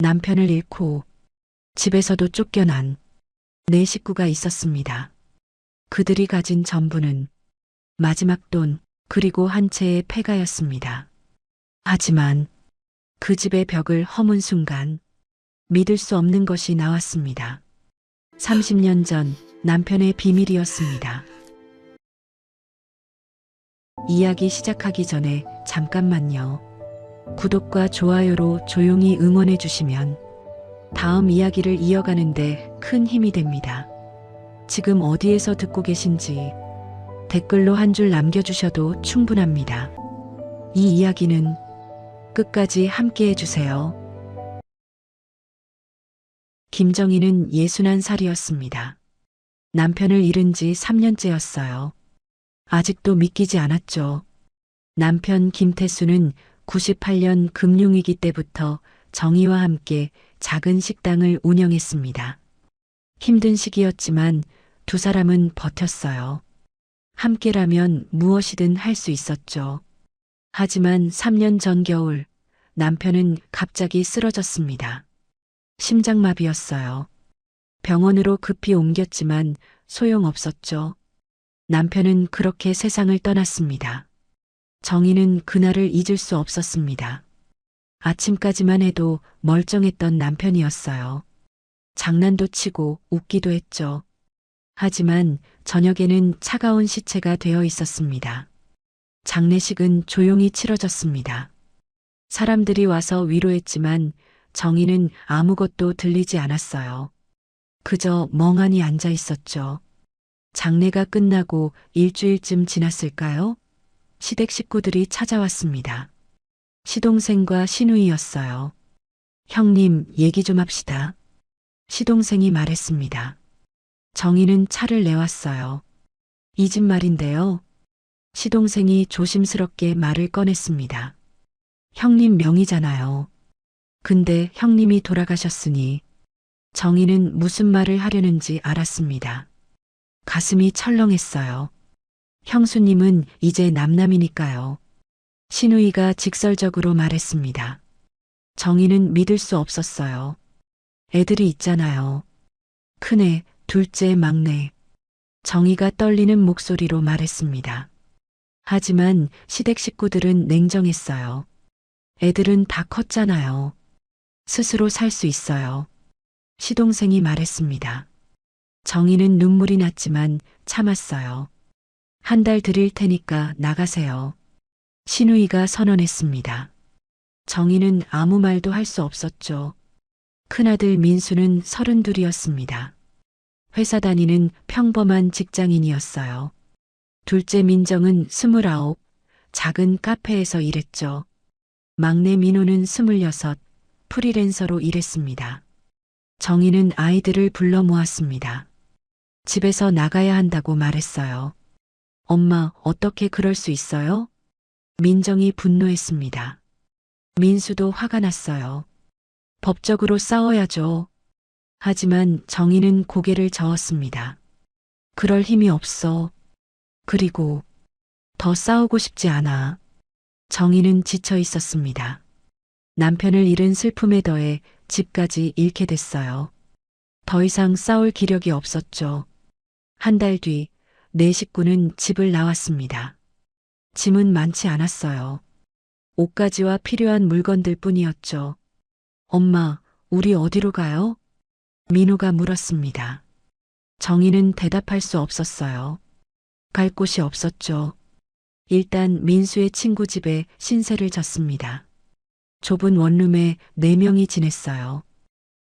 남편을 잃고 집에서도 쫓겨난 네 식구가 있었습니다. 그들이 가진 전부는 마지막 돈 그리고 한 채의 폐가였습니다. 하지만 그 집의 벽을 허문 순간 믿을 수 없는 것이 나왔습니다. 30년 전 남편의 비밀이었습니다. 이야기 시작하기 전에 잠깐만요. 구독과 좋아요로 조용히 응원해 주시면 다음 이야기를 이어가는데 큰 힘이 됩니다. 지금 어디에서 듣고 계신지 댓글로 한 줄 남겨주셔도 충분합니다. 이 이야기는 끝까지 함께 해주세요. 김정희는 61살이었습니다. 남편을 잃은 지 3년째였어요. 아직도 믿기지 않았죠. 남편 김태수는 98년 금융위기 때부터 정희와 함께 작은 식당을 운영했습니다. 힘든 시기였지만 두 사람은 버텼어요. 함께라면 무엇이든 할 수 있었죠. 하지만 3년 전 겨울 남편은 갑자기 쓰러졌습니다. 심장마비였어요. 병원으로 급히 옮겼지만 소용없었죠. 남편은 그렇게 세상을 떠났습니다. 정희는 그날을 잊을 수 없었습니다. 아침까지만 해도 멀쩡했던 남편이었어요. 장난도 치고 웃기도 했죠. 하지만 저녁에는 차가운 시체가 되어 있었습니다. 장례식은 조용히 치러졌습니다. 사람들이 와서 위로했지만 정희는 아무것도 들리지 않았어요. 그저 멍하니 앉아 있었죠. 장례가 끝나고 일주일쯤 지났을까요? 시댁 식구들이 찾아왔습니다. 시동생과 시누이였어요. 형님, 얘기 좀 합시다. 시동생이 말했습니다. 정희는 차를 내왔어요. 이 집 말인데요. 시동생이 조심스럽게 말을 꺼냈습니다. 형님 명의잖아요. 근데 형님이 돌아가셨으니 정희는 무슨 말을 하려는지 알았습니다. 가슴이 철렁했어요. 형수님은 이제 남남이니까요. 시누이가 직설적으로 말했습니다. 정희는 믿을 수 없었어요. 애들이 있잖아요. 큰애, 둘째, 막내. 정희가 떨리는 목소리로 말했습니다. 하지만 시댁 식구들은 냉정했어요. 애들은 다 컸잖아요. 스스로 살 수 있어요. 시동생이 말했습니다. 정희는 눈물이 났지만 참았어요. 한 달 드릴 테니까 나가세요. 시누이가 선언했습니다. 정희는 아무 말도 할 수 없었죠. 큰아들 민수는 32이었습니다. 회사 다니는 평범한 직장인이었어요. 둘째 민정은 29, 작은 카페에서 일했죠. 막내 민호는 26, 프리랜서로 일했습니다. 정희는 아이들을 불러 모았습니다. 집에서 나가야 한다고 말했어요. 엄마, 어떻게 그럴 수 있어요? 민정이 분노했습니다. 민수도 화가 났어요. 법적으로 싸워야죠. 하지만 정희는 고개를 저었습니다. 그럴 힘이 없어. 그리고 더 싸우고 싶지 않아. 정희는 지쳐 있었습니다. 남편을 잃은 슬픔에 더해 집까지 잃게 됐어요. 더 이상 싸울 기력이 없었죠. 한 달 뒤, 네 식구는 집을 나왔습니다. 짐은 많지 않았어요. 옷가지와 필요한 물건들 뿐이었죠. 엄마, 우리 어디로 가요? 민호가 물었습니다. 정희는 대답할 수 없었어요. 갈 곳이 없었죠. 일단 민수의 친구 집에 신세를 졌습니다. 좁은 원룸에 4명이 지냈어요.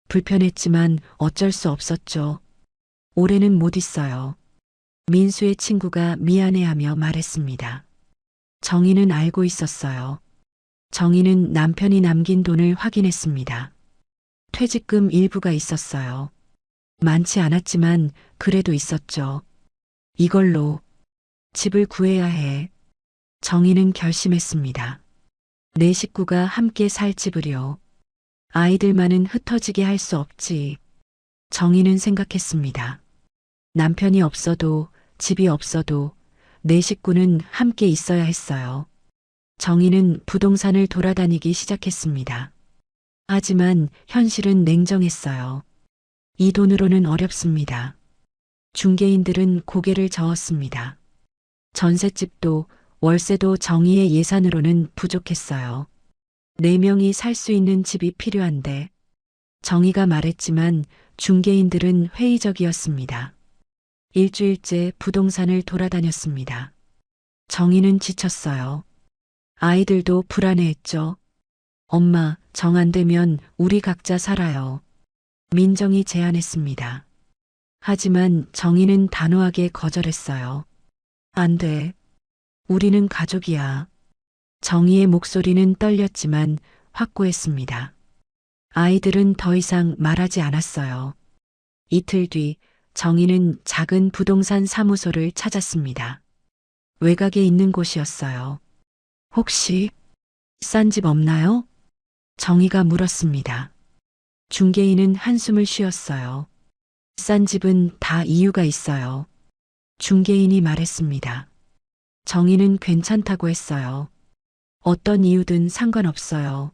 불편했지만 어쩔 수 없었죠. 올해는 못 있어요. 민수의 친구가 미안해하며 말했습니다. 정희는 알고 있었어요. 정희는 남편이 남긴 돈을 확인했습니다. 퇴직금 일부가 있었어요. 많지 않았지만 그래도 있었죠. 이걸로 집을 구해야 해. 정희는 결심했습니다. 네 식구가 함께 살 집을요. 아이들만은 흩어지게 할 수 없지. 정희는 생각했습니다. 남편이 없어도 집이 없어도 네 식구는 함께 있어야 했어요. 정희는 부동산을 돌아다니기 시작했습니다. 하지만 현실은 냉정했어요. 이 돈으로는 어렵습니다. 중개인들은 고개를 저었습니다. 전셋집도 월세도 정의의 예산으로는 부족했어요. 4명이 살 수 있는 집이 필요한데 정의가 말했지만 중개인들은 회의적이었습니다. 일주일째 부동산을 돌아다녔습니다. 정의는 지쳤어요. 아이들도 불안해했죠. 엄마, 정 안 되면 우리 각자 살아요. 민정이 제안했습니다. 하지만 정의는 단호하게 거절했어요. 안 돼. 우리는 가족이야. 정의의 목소리는 떨렸지만 확고했습니다. 아이들은 더 이상 말하지 않았어요. 이틀 뒤 정의는 작은 부동산 사무소를 찾았습니다. 외곽에 있는 곳이었어요. 혹시 싼 집 없나요? 정의가 물었습니다. 중개인은 한숨을 쉬었어요. 싼 집은 다 이유가 있어요. 중개인이 말했습니다. 정의는 괜찮다고 했어요. 어떤 이유든 상관없어요.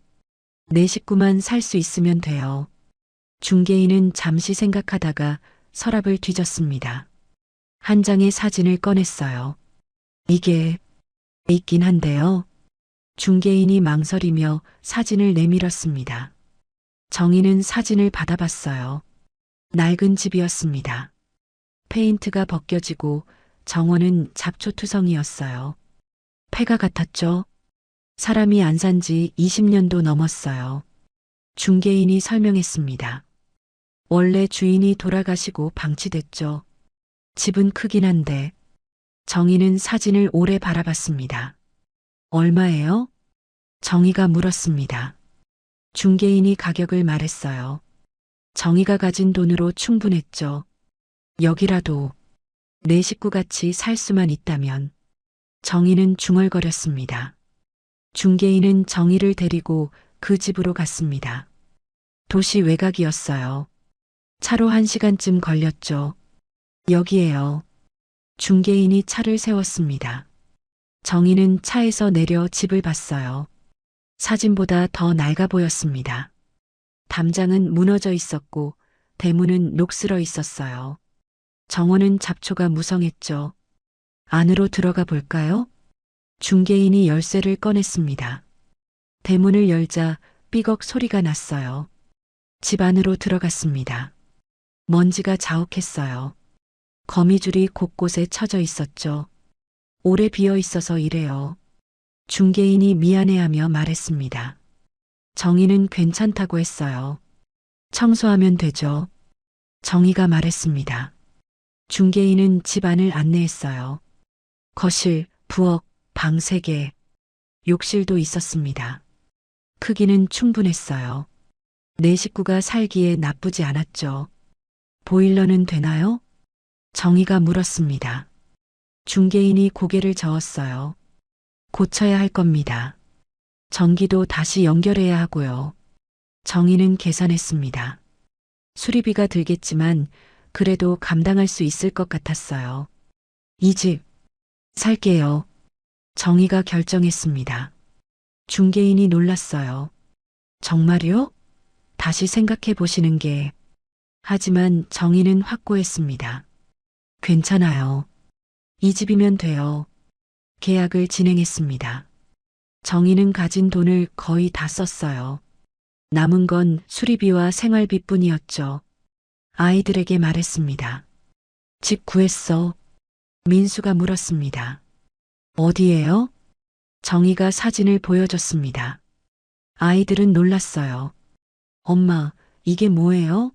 내 식구만 살 수 있으면 돼요. 중개인은 잠시 생각하다가 서랍을 뒤졌습니다. 한 장의 사진을 꺼냈어요. 이게 있긴 한데요. 중개인이 망설이며 사진을 내밀었습니다. 정의는 사진을 받아봤어요. 낡은 집이었습니다. 페인트가 벗겨지고 정원은 잡초투성이었어요. 폐가 같았죠? 사람이 안 산 지 20년도 넘었어요. 중개인이 설명했습니다. 원래 주인이 돌아가시고 방치됐죠. 집은 크긴 한데 정의는 사진을 오래 바라봤습니다. 얼마예요? 정의가 물었습니다. 중개인이 가격을 말했어요. 정의가 가진 돈으로 충분했죠. 여기라도 내 식구같이 살 수만 있다면. 정의는 중얼거렸습니다. 중개인은 정의를 데리고 그 집으로 갔습니다. 도시 외곽이었어요. 차로 1시간쯤 걸렸죠. 여기에요. 중개인이 차를 세웠습니다. 정의는 차에서 내려 집을 봤어요. 사진보다 더 낡아 보였습니다. 담장은 무너져 있었고 대문은 녹슬어 있었어요. 정원은 잡초가 무성했죠. 안으로 들어가 볼까요? 중개인이 열쇠를 꺼냈습니다. 대문을 열자 삐걱 소리가 났어요. 집 안으로 들어갔습니다. 먼지가 자욱했어요. 거미줄이 곳곳에 쳐져 있었죠. 오래 비어 있어서 이래요. 중개인이 미안해하며 말했습니다. 정의는 괜찮다고 했어요. 청소하면 되죠. 정의가 말했습니다. 중개인은 집 안을 안내했어요. 거실, 부엌, 방 3개, 욕실도 있었습니다. 크기는 충분했어요. 내 식구가 살기에 나쁘지 않았죠. 보일러는 되나요? 정의가 물었습니다. 중개인이 고개를 저었어요. 고쳐야 할 겁니다. 전기도 다시 연결해야 하고요. 정의는 계산했습니다. 수리비가 들겠지만 그래도 감당할 수 있을 것 같았어요. 이 집 살게요. 정의가 결정했습니다. 중개인이 놀랐어요. 정말요? 다시 생각해 보시는 게. 하지만 정의는 확고했습니다. 괜찮아요. 이 집이면 돼요. 계약을 진행했습니다. 정의는 가진 돈을 거의 다 썼어요. 남은 건 수리비와 생활비뿐이었죠. 아이들에게 말했습니다. 집 구했어. 민수가 물었습니다. 어디에요? 정의가 사진을 보여줬습니다. 아이들은 놀랐어요. 엄마, 이게 뭐예요?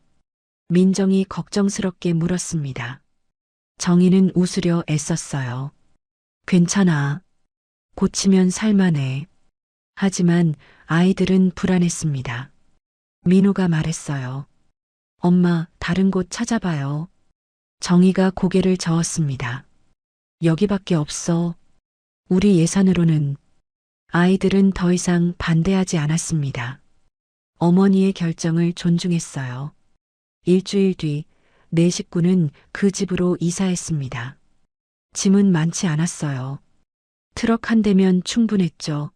민정이 걱정스럽게 물었습니다. 정의는 웃으려 애썼어요. 괜찮아. 고치면 살만해. 하지만 아이들은 불안했습니다. 민호가 말했어요. 엄마, 다른 곳 찾아봐요. 정의가 고개를 저었습니다. 여기밖에 없어. 우리 예산으로는. 아이들은 더 이상 반대하지 않았습니다. 어머니의 결정을 존중했어요. 일주일 뒤 내 식구는 그 집으로 이사했습니다. 짐은 많지 않았어요. 트럭 한 대면 충분했죠.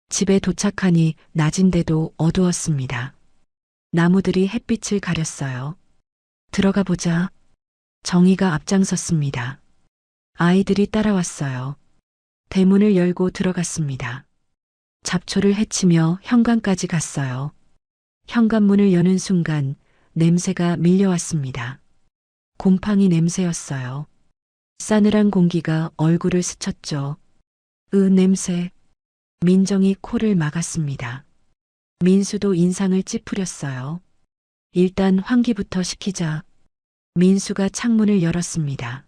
집에 도착하니 낮인데도 어두웠습니다. 나무들이 햇빛을 가렸어요. 들어가 보자. 정희가 앞장섰습니다. 아이들이 따라왔어요. 대문을 열고 들어갔습니다. 잡초를 헤치며 현관까지 갔어요. 현관문을 여는 순간 냄새가 밀려왔습니다. 곰팡이 냄새였어요. 싸늘한 공기가 얼굴을 스쳤죠. 냄새. 민정이 코를 막았습니다. 민수도 인상을 찌푸렸어요. 일단 환기부터 시키자. 민수가 창문을 열었습니다.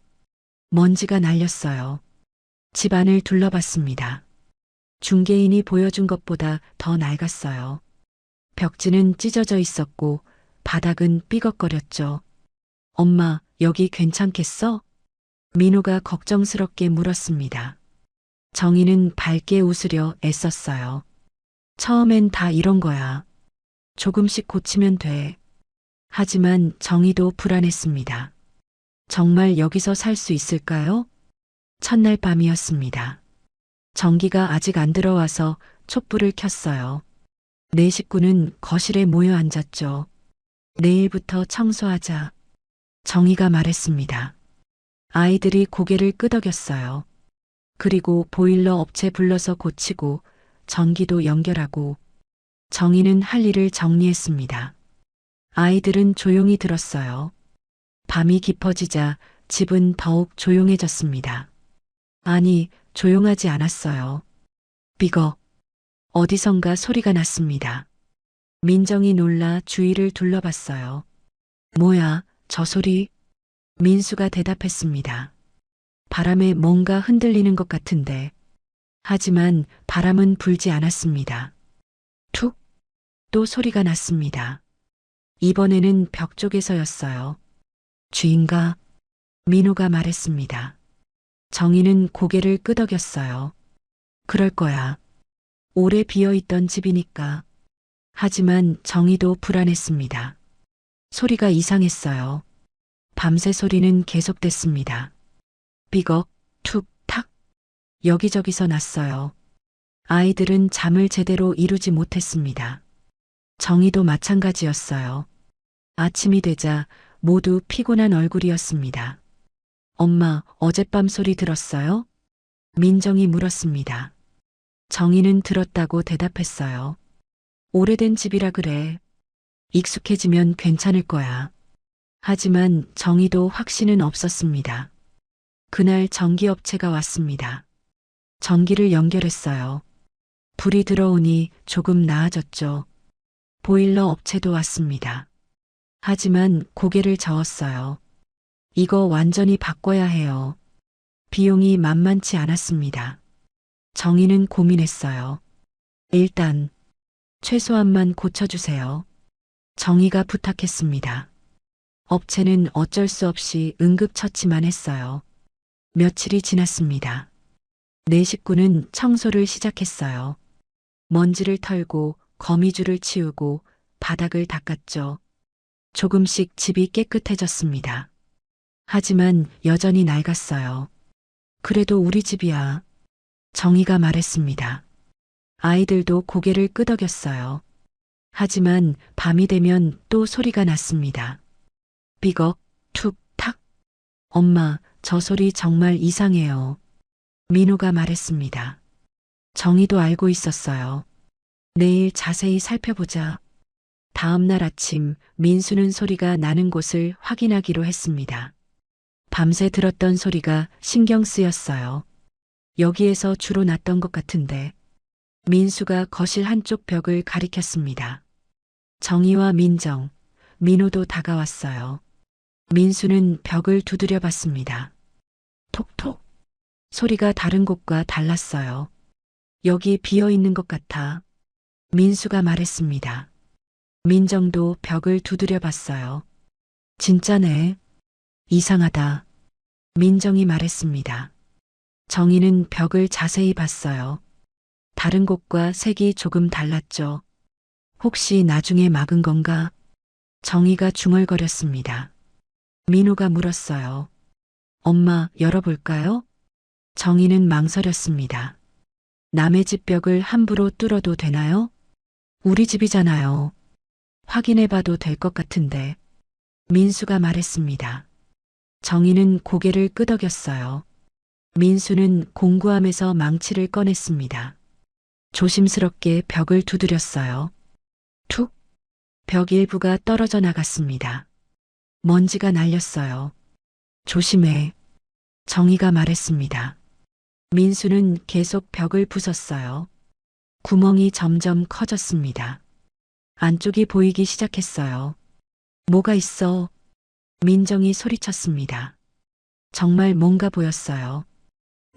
먼지가 날렸어요. 집안을 둘러봤습니다. 중개인이 보여준 것보다 더 낡았어요. 벽지는 찢어져 있었고 바닥은 삐걱거렸죠. 엄마, 여기 괜찮겠어? 민호가 걱정스럽게 물었습니다. 정희는 밝게 웃으려 애썼어요. 처음엔 다 이런 거야. 조금씩 고치면 돼. 하지만 정희도 불안했습니다. 정말 여기서 살 수 있을까요? 첫날 밤이었습니다. 전기가 아직 안 들어와서 촛불을 켰어요. 네 식구는 거실에 모여 앉았죠. 내일부터 청소하자. 정희가 말했습니다. 아이들이 고개를 끄덕였어요. 그리고 보일러 업체 불러서 고치고 전기도 연결하고 정희는 할 일을 정리했습니다. 아이들은 조용히 들었어요. 밤이 깊어지자 집은 더욱 조용해졌습니다. 아니, 조용하지 않았어요. 삐걱. 어디선가 소리가 났습니다. 민정이 놀라 주위를 둘러봤어요. 뭐야, 저 소리? 민수가 대답했습니다. 바람에 뭔가 흔들리는 것 같은데. 하지만 바람은 불지 않았습니다. 툭! 또 소리가 났습니다. 이번에는 벽 쪽에서였어요. 쥐인가? 민호가 말했습니다. 정희는 고개를 끄덕였어요. 그럴 거야. 오래 비어있던 집이니까. 하지만 정희도 불안했습니다. 소리가 이상했어요. 밤새 소리는 계속됐습니다. 삐걱, 툭, 탁. 여기저기서 났어요. 아이들은 잠을 제대로 이루지 못했습니다. 정희도 마찬가지였어요. 아침이 되자 모두 피곤한 얼굴이었습니다. 엄마, 어젯밤 소리 들었어요? 민정이 물었습니다. 정희는 들었다고 대답했어요. 오래된 집이라 그래. 익숙해지면 괜찮을 거야. 하지만 정희도 확신은 없었습니다. 그날 전기업체가 왔습니다. 전기를 연결했어요. 불이 들어오니 조금 나아졌죠. 보일러 업체도 왔습니다. 하지만 고개를 저었어요. 이거 완전히 바꿔야 해요. 비용이 만만치 않았습니다. 정희는 고민했어요. 일단 최소한만 고쳐주세요. 정희가 부탁했습니다. 업체는 어쩔 수 없이 응급처치만 했어요. 며칠이 지났습니다. 네 식구는 청소를 시작했어요. 먼지를 털고 거미줄을 치우고 바닥을 닦았죠. 조금씩 집이 깨끗해졌습니다. 하지만 여전히 낡았어요. 그래도 우리 집이야. 정희가 말했습니다. 아이들도 고개를 끄덕였어요. 하지만 밤이 되면 또 소리가 났습니다. 삐걱, 툭, 탁. 엄마, 저 소리 정말 이상해요. 민호가 말했습니다. 정희도 알고 있었어요. 내일 자세히 살펴보자. 다음 날 아침 민수는 소리가 나는 곳을 확인하기로 했습니다. 밤새 들었던 소리가 신경 쓰였어요. 여기에서 주로 났던 것 같은데. 민수가 거실 한쪽 벽을 가리켰습니다. 정희와 민정, 민호도 다가왔어요. 민수는 벽을 두드려 봤습니다. 톡톡. 소리가 다른 곳과 달랐어요. 여기 비어 있는 것 같아. 민수가 말했습니다. 민정도 벽을 두드려 봤어요. 진짜네. 이상하다. 민정이 말했습니다. 정희는 벽을 자세히 봤어요. 다른 곳과 색이 조금 달랐죠. 혹시 나중에 막은 건가? 정희가 중얼거렸습니다. 민호가 물었어요. 엄마, 열어볼까요? 정희는 망설였습니다. 남의 집 벽을 함부로 뚫어도 되나요? 우리 집이잖아요. 확인해 봐도 될 것 같은데. 민수가 말했습니다. 정희는 고개를 끄덕였어요. 민수는 공구함에서 망치를 꺼냈습니다. 조심스럽게 벽을 두드렸어요. 툭! 벽 일부가 떨어져 나갔습니다. 먼지가 날렸어요. 조심해. 정희가 말했습니다. 민수는 계속 벽을 부쉈어요. 구멍이 점점 커졌습니다. 안쪽이 보이기 시작했어요. 뭐가 있어? 민정이 소리쳤습니다. 정말 뭔가 보였어요.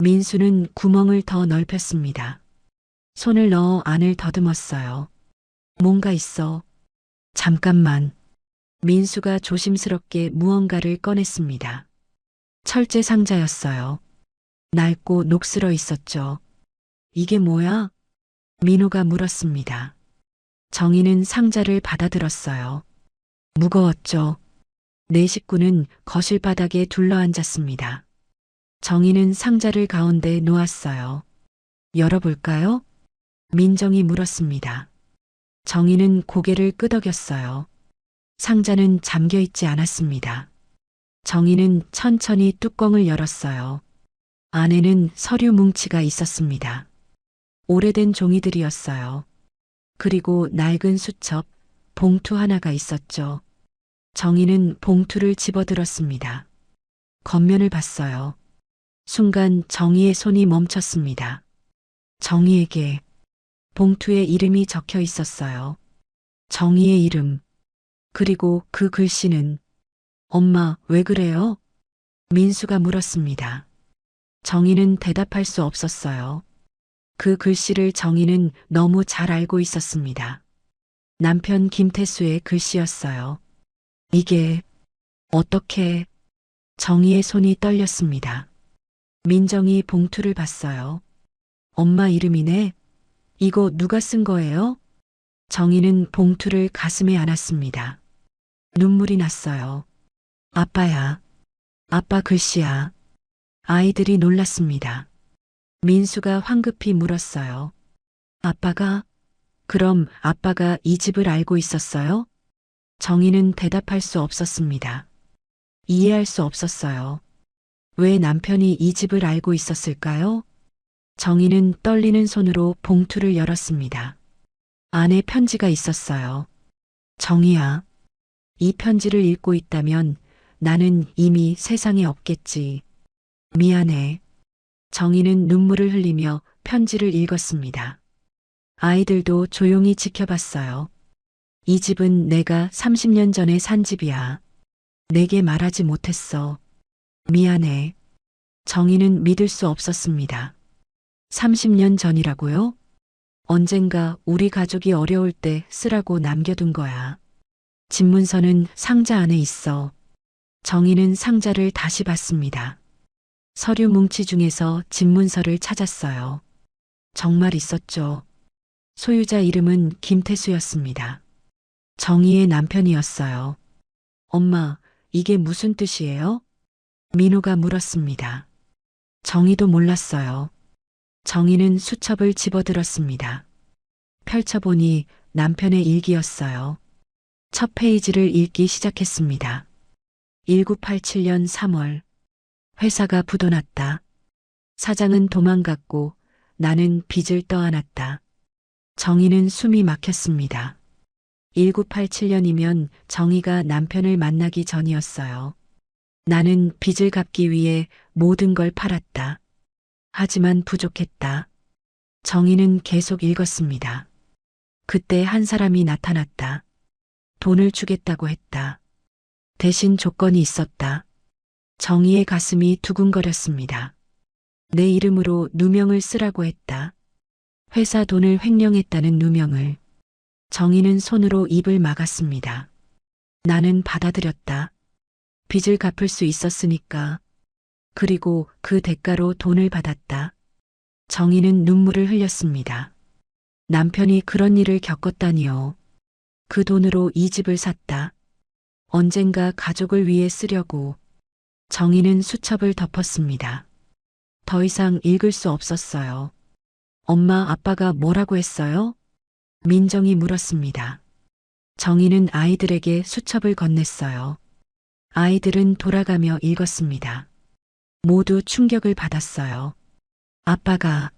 민수는 구멍을 더 넓혔습니다. 손을 넣어 안을 더듬었어요. 뭔가 있어. 잠깐만. 민수가 조심스럽게 무언가를 꺼냈습니다. 철제 상자였어요. 낡고 녹슬어 있었죠. 이게 뭐야? 민호가 물었습니다. 정희는 상자를 받아들었어요. 무거웠죠. 네 식구는 거실 바닥에 둘러앉았습니다. 정희는 상자를 가운데 놓았어요. 열어볼까요? 민정이 물었습니다. 정희는 고개를 끄덕였어요. 상자는 잠겨 있지 않았습니다. 정희는 천천히 뚜껑을 열었어요. 안에는 서류 뭉치가 있었습니다. 오래된 종이들이었어요. 그리고 낡은 수첩, 봉투 하나가 있었죠. 정희는 봉투를 집어들었습니다. 겉면을 봤어요. 순간 정희의 손이 멈췄습니다. 정희에게 봉투에 이름이 적혀 있었어요. 정희의 이름. 그리고 그 글씨는 엄마, 왜 그래요? 민수가 물었습니다. 정희는 대답할 수 없었어요. 그 글씨를 정희는 너무 잘 알고 있었습니다. 남편 김태수의 글씨였어요. 이게 어떻게? 정희의 손이 떨렸습니다. 민정이 봉투를 봤어요. 엄마 이름이네. 이거 누가 쓴 거예요? 정희는 봉투를 가슴에 안았습니다. 눈물이 났어요. 아빠야. 아빠 글씨야. 아이들이 놀랐습니다. 민수가 황급히 물었어요. 아빠가? 그럼 아빠가 이 집을 알고 있었어요? 정희는 대답할 수 없었습니다. 이해할 수 없었어요. 왜 남편이 이 집을 알고 있었을까요? 정희는 떨리는 손으로 봉투를 열었습니다. 안에 편지가 있었어요. 정희야, 이 편지를 읽고 있다면 나는 이미 세상에 없겠지. 미안해. 정희는 눈물을 흘리며 편지를 읽었습니다. 아이들도 조용히 지켜봤어요. 이 집은 내가 30년 전에 산 집이야. 내게 말하지 못했어. 미안해. 정희는 믿을 수 없었습니다. 30년 전이라고요? 언젠가 우리 가족이 어려울 때 쓰라고 남겨둔 거야. 집문서는 상자 안에 있어. 정희는 상자를 다시 봤습니다. 서류 뭉치 중에서 집문서를 찾았어요. 정말 있었죠. 소유자 이름은 김태수였습니다. 정희의 남편이었어요. 엄마, 이게 무슨 뜻이에요? 민호가 물었습니다. 정희도 몰랐어요. 정희는 수첩을 집어들었습니다. 펼쳐보니 남편의 일기였어요. 첫 페이지를 읽기 시작했습니다. 1987년 3월. 회사가 부도났다. 사장은 도망갔고 나는 빚을 떠안았다. 정희는 숨이 막혔습니다. 1987년이면 정희가 남편을 만나기 전이었어요. 나는 빚을 갚기 위해 모든 걸 팔았다. 하지만 부족했다. 정희는 계속 읽었습니다. 그때 한 사람이 나타났다. 돈을 주겠다고 했다. 대신 조건이 있었다. 정희의 가슴이 두근거렸습니다. 내 이름으로 누명을 쓰라고 했다. 회사 돈을 횡령했다는 누명을. 정희는 손으로 입을 막았습니다. 나는 받아들였다. 빚을 갚을 수 있었으니까. 그리고 그 대가로 돈을 받았다. 정희는 눈물을 흘렸습니다. 남편이 그런 일을 겪었다니요. 그 돈으로 이 집을 샀다. 언젠가 가족을 위해 쓰려고. 정희는 수첩을 덮었습니다. 더 이상 읽을 수 없었어요. 엄마, 아빠가 뭐라고 했어요? 민정이 물었습니다. 정희는 아이들에게 수첩을 건넸어요. 아이들은 돌아가며 읽었습니다. 모두 충격을 받았어요. 아빠가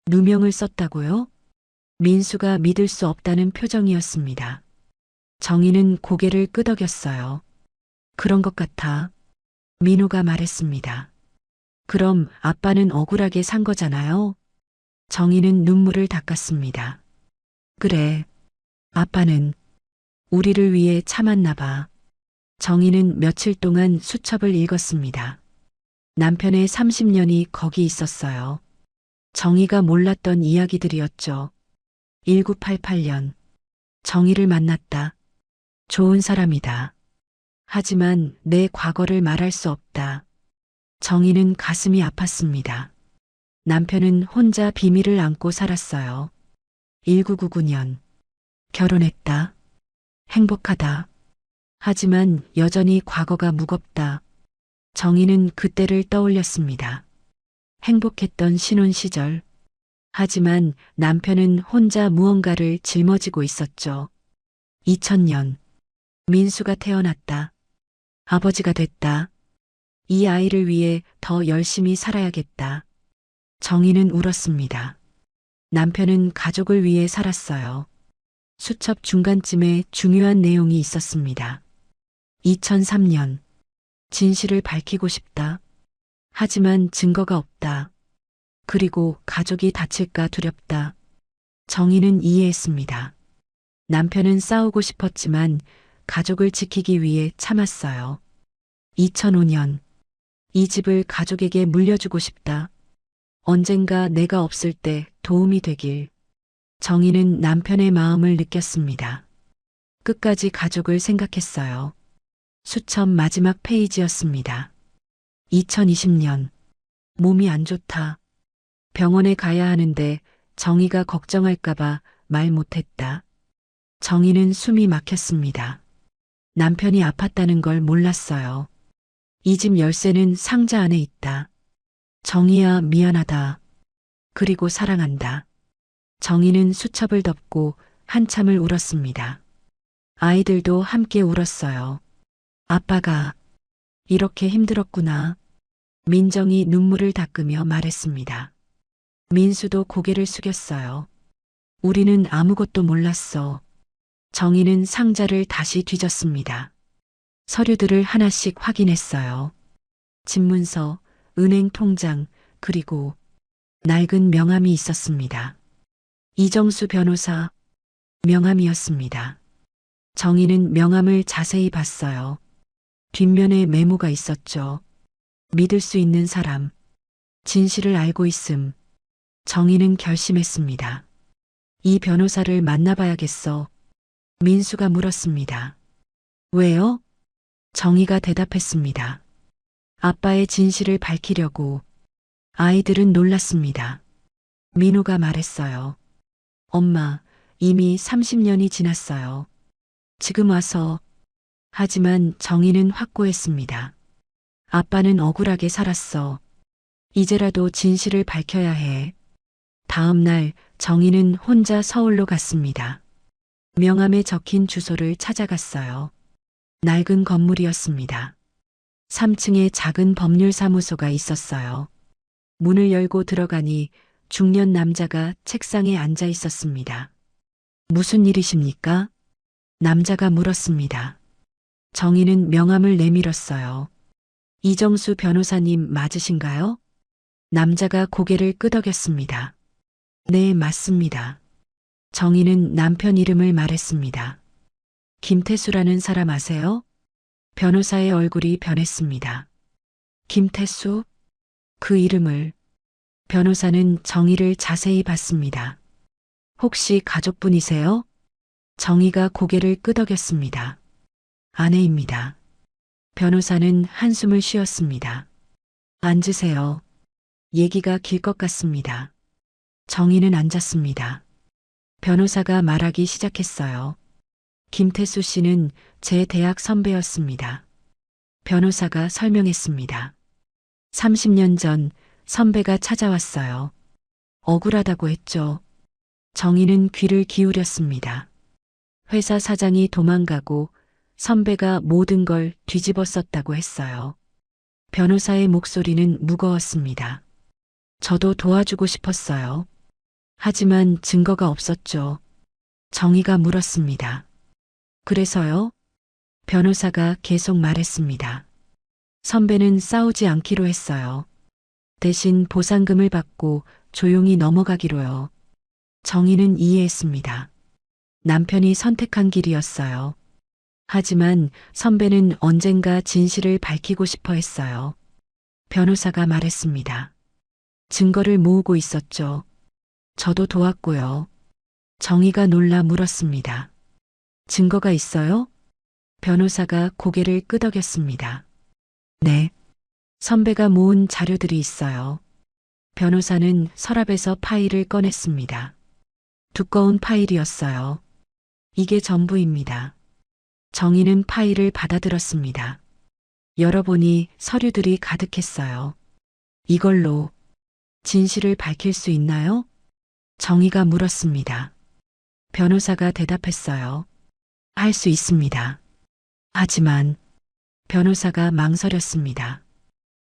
누명을 썼다고요? 민수가 믿을 수 없다는 표정이었습니다. 정희는 고개를 끄덕였어요. 그런 것 같아. 민호가 말했습니다. 그럼 아빠는 억울하게 산 거잖아요? 정희는 눈물을 닦았습니다. 그래. 아빠는 우리를 위해 참았나 봐. 정희는 며칠 동안 수첩을 읽었습니다. 남편의 30년이 거기 있었어요. 정희가 몰랐던 이야기들이었죠. 1988년. 정희를 만났다. 좋은 사람이다. 하지만 내 과거를 말할 수 없다. 정희는 가슴이 아팠습니다. 남편은 혼자 비밀을 안고 살았어요. 1999년. 결혼했다. 행복하다. 하지만 여전히 과거가 무겁다. 정희는 그때를 떠올렸습니다. 행복했던 신혼 시절. 하지만 남편은 혼자 무언가를 짊어지고 있었죠. 2000년. 민수가 태어났다. 아버지가 됐다. 이 아이를 위해 더 열심히 살아야겠다. 정희는 울었습니다. 남편은 가족을 위해 살았어요. 수첩 중간쯤에 중요한 내용이 있었습니다. 2003년. 진실을 밝히고 싶다. 하지만 증거가 없다. 그리고 가족이 다칠까 두렵다. 정희는 이해했습니다. 남편은 싸우고 싶었지만 가족을 지키기 위해 참았어요. 2005년. 이 집을 가족에게 물려주고 싶다. 언젠가 내가 없을 때 도움이 되길. 정희는 남편의 마음을 느꼈습니다. 끝까지 가족을 생각했어요. 수첩 마지막 페이지였습니다. 2020년. 몸이 안 좋다. 병원에 가야 하는데 정희가 걱정할까봐 말 못했다. 정희는 숨이 막혔습니다. 남편이 아팠다는 걸 몰랐어요. 이 집 열쇠는 상자 안에 있다. 정희야, 미안하다. 그리고 사랑한다. 정희는 수첩을 덮고 한참을 울었습니다. 아이들도 함께 울었어요. 아빠가 이렇게 힘들었구나. 민정이 눈물을 닦으며 말했습니다. 민수도 고개를 숙였어요. 우리는 아무것도 몰랐어. 정희는 상자를 다시 뒤졌습니다. 서류들을 하나씩 확인했어요. 집문서, 은행 통장, 그리고 낡은 명함이 있었습니다. 이정수 변호사 명함이었습니다. 정희는 명함을 자세히 봤어요. 뒷면에 메모가 있었죠. 믿을 수 있는 사람, 진실을 알고 있음. 정희는 결심했습니다. 이 변호사를 만나봐야겠어. 민수가 물었습니다. 왜요? 정희가 대답했습니다. 아빠의 진실을 밝히려고. 아이들은 놀랐습니다. 민호가 말했어요. 엄마, 이미 30년이 지났어요. 지금 와서. 하지만 정희는 확고했습니다. 아빠는 억울하게 살았어. 이제라도 진실을 밝혀야 해. 다음 날 정희는 혼자 서울로 갔습니다. 명함에 적힌 주소를 찾아갔어요. 낡은 건물이었습니다. 3층에 작은 법률사무소가 있었어요. 문을 열고 들어가니 중년 남자가 책상에 앉아 있었습니다. 무슨 일이십니까? 남자가 물었습니다. 정희는 명함을 내밀었어요. 이정수 변호사님 맞으신가요? 남자가 고개를 끄덕였습니다. 네, 맞습니다. 정희는 남편 이름을 말했습니다. 김태수라는 사람 아세요? 변호사의 얼굴이 변했습니다. 김태수? 그 이름을. 변호사는 정희를 자세히 봤습니다. 혹시 가족분이세요? 정희가 고개를 끄덕였습니다. 아내입니다. 변호사는 한숨을 쉬었습니다. 앉으세요. 얘기가 길 것 같습니다. 정희는 앉았습니다. 변호사가 말하기 시작했어요. 김태수 씨는 제 대학 선배였습니다. 변호사가 설명했습니다. 30년 전 선배가 찾아왔어요. 억울하다고 했죠. 정희는 귀를 기울였습니다. 회사 사장이 도망가고 선배가 모든 걸 뒤집어 썼다고 했어요. 변호사의 목소리는 무거웠습니다. 저도 도와주고 싶었어요. 하지만 증거가 없었죠. 정희가 물었습니다. 그래서요? 변호사가 계속 말했습니다. 선배는 싸우지 않기로 했어요. 대신 보상금을 받고 조용히 넘어가기로요. 정희는 이해했습니다. 남편이 선택한 길이었어요. 하지만 선배는 언젠가 진실을 밝히고 싶어 했어요. 변호사가 말했습니다. 증거를 모으고 있었죠. 저도 도왔고요. 정희가 놀라 물었습니다. 증거가 있어요? 변호사가 고개를 끄덕였습니다. 네. 선배가 모은 자료들이 있어요. 변호사는 서랍에서 파일을 꺼냈습니다. 두꺼운 파일이었어요. 이게 전부입니다. 정희는 파일을 받아들었습니다. 열어보니 서류들이 가득했어요. 이걸로 진실을 밝힐 수 있나요? 정희가 물었습니다. 변호사가 대답했어요. 할 수 있습니다. 하지만 변호사가 망설였습니다.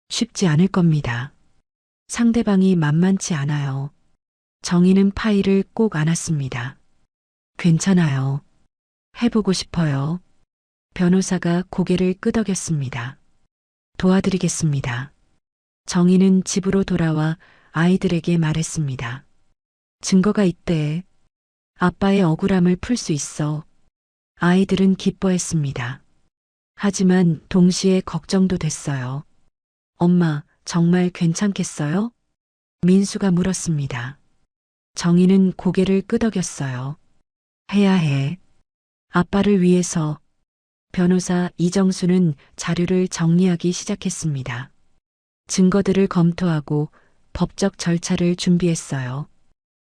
쉽지 않을 겁니다. 상대방이 만만치 않아요. 정희는 파일을 꼭 안았습니다. 괜찮아요. 해보고 싶어요. 변호사가 고개를 끄덕였습니다. 도와드리겠습니다. 정희는 집으로 돌아와 아이들에게 말했습니다. 증거가 있대. 아빠의 억울함을 풀 수 있어. 아이들은 기뻐했습니다. 하지만 동시에 걱정도 됐어요. 엄마, 정말 괜찮겠어요? 민수가 물었습니다. 정희는 고개를 끄덕였어요. 해야 해. 아빠를 위해서. 변호사 이정수는 자료를 정리하기 시작했습니다. 증거들을 검토하고 법적 절차를 준비했어요.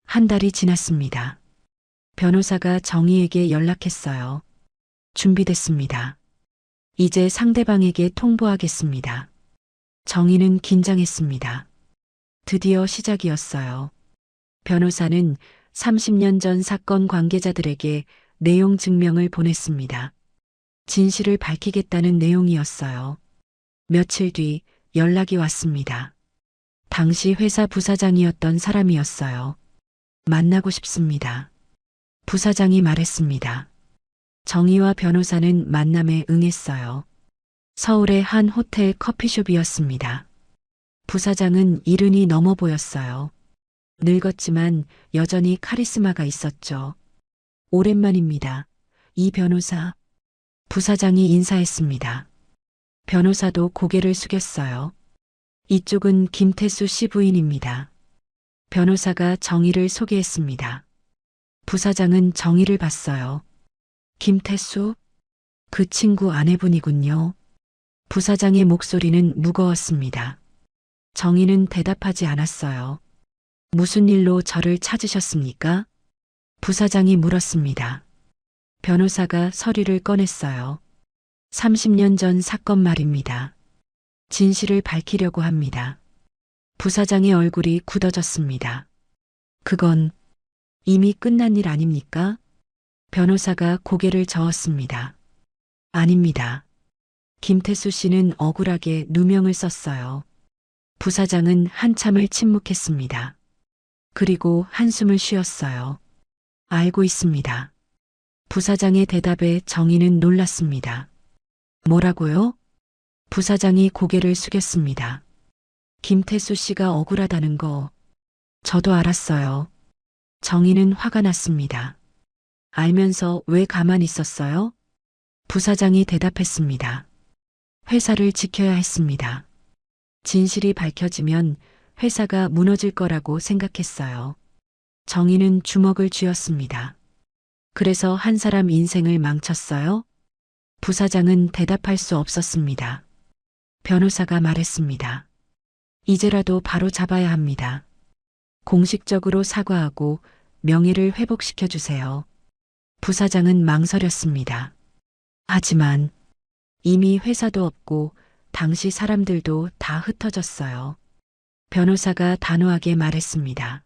한 달이 지났습니다. 변호사가 정희에게 연락했어요. 준비됐습니다. 이제 상대방에게 통보하겠습니다. 정희는 긴장했습니다. 드디어 시작이었어요. 변호사는 30년 전 사건 관계자들에게 내용 증명을 보냈습니다. 진실을 밝히겠다는 내용이었어요. 며칠 뒤 연락이 왔습니다. 당시 회사 부사장이었던 사람이었어요. 만나고 싶습니다. 부사장이 말했습니다. 정희와 변호사는 만남에 응했어요. 서울의 한 호텔 커피숍이었습니다. 부사장은 이른이 넘어 보였어요. 늙었지만 여전히 카리스마가 있었죠. 오랜만입니다. 이 변호사. 부사장이 인사했습니다. 변호사도 고개를 숙였어요. 이쪽은 김태수 씨 부인입니다. 변호사가 정희를 소개했습니다. 부사장은 정희를 봤어요. 김태수? 그 친구 아내분이군요. 부사장의 목소리는 무거웠습니다. 정희는 대답하지 않았어요. 무슨 일로 저를 찾으셨습니까? 부사장이 물었습니다. 변호사가 서류를 꺼냈어요. 30년 전 사건 말입니다. 진실을 밝히려고 합니다. 부사장의 얼굴이 굳어졌습니다. 그건 이미 끝난 일 아닙니까? 변호사가 고개를 저었습니다. 아닙니다. 김태수 씨는 억울하게 누명을 썼어요. 부사장은 한참을 침묵했습니다. 그리고 한숨을 쉬었어요. 알고 있습니다. 부사장의 대답에 정희는 놀랐습니다. 뭐라고요? 부사장이 고개를 숙였습니다. 김태수 씨가 억울하다는 거 저도 알았어요. 정희는 화가 났습니다. 알면서 왜 가만히 있었어요? 부사장이 대답했습니다. 회사를 지켜야 했습니다. 진실이 밝혀지면 회사가 무너질 거라고 생각했어요. 정희는 주먹을 쥐었습니다. 그래서 한 사람 인생을 망쳤어요? 부사장은 대답할 수 없었습니다. 변호사가 말했습니다. 이제라도 바로 잡아야 합니다. 공식적으로 사과하고 명예를 회복시켜 주세요. 부사장은 망설였습니다. 하지만 이미 회사도 없고 당시 사람들도 다 흩어졌어요. 변호사가 단호하게 말했습니다.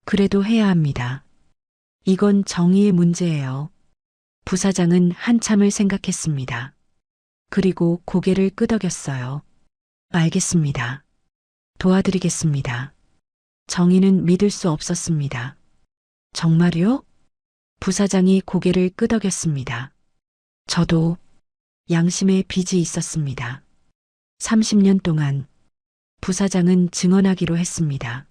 그래도 해야 합니다. 이건 정의의 문제예요. 부사장은 한참을 생각했습니다. 그리고 고개를 끄덕였어요. 알겠습니다. 도와드리겠습니다. 정의는 믿을 수 없었습니다. 정말요? 부사장이 고개를 끄덕였습니다. 저도 양심의 빚이 있었습니다. 30년 동안 부사장은 증언하기로 했습니다.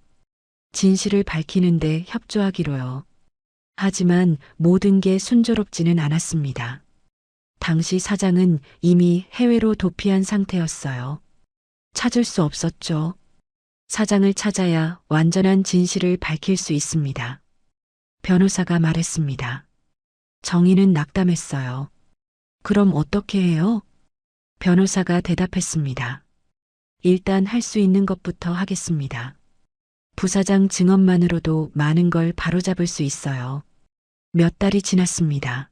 진실을 밝히는데 협조하기로요. 하지만 모든 게 순조롭지는 않았습니다. 당시 사장은 이미 해외로 도피한 상태였어요. 찾을 수 없었죠. 사장을 찾아야 완전한 진실을 밝힐 수 있습니다. 변호사가 말했습니다. 정의는 낙담했어요. 그럼 어떻게 해요? 변호사가 대답했습니다. 일단 할 수 있는 것부터 하겠습니다. 부사장 증언만으로도 많은 걸 바로잡을 수 있어요. 몇 달이 지났습니다.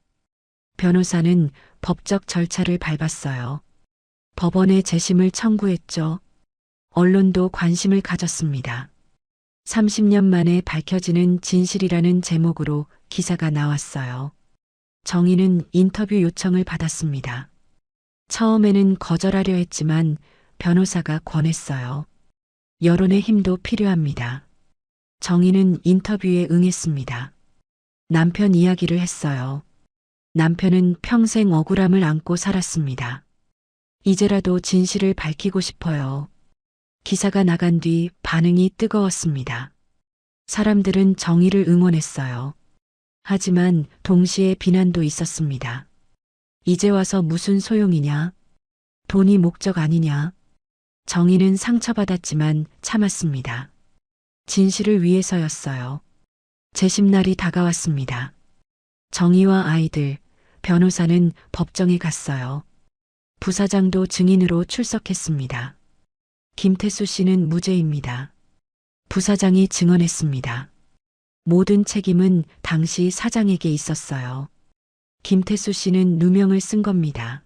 변호사는 법적 절차를 밟았어요. 법원에 재심을 청구했죠. 언론도 관심을 가졌습니다. 30년 만에 밝혀지는 진실이라는 제목으로 기사가 나왔어요. 정의는 인터뷰 요청을 받았습니다. 처음에는 거절하려 했지만 변호사가 권했어요. 여론의 힘도 필요합니다. 정의는 인터뷰에 응했습니다. 남편 이야기를 했어요. 남편은 평생 억울함을 안고 살았습니다. 이제라도 진실을 밝히고 싶어요. 기사가 나간 뒤 반응이 뜨거웠습니다. 사람들은 정의를 응원했어요. 하지만 동시에 비난도 있었습니다. 이제 와서 무슨 소용이냐? 돈이 목적 아니냐? 정의는 상처받았지만 참았습니다. 진실을 위해서였어요. 재심날이 다가왔습니다. 정의와 아이들, 변호사는 법정에 갔어요. 부사장도 증인으로 출석했습니다. 김태수 씨는 무죄입니다. 부사장이 증언했습니다. 모든 책임은 당시 사장에게 있었어요. 김태수 씨는 누명을 쓴 겁니다.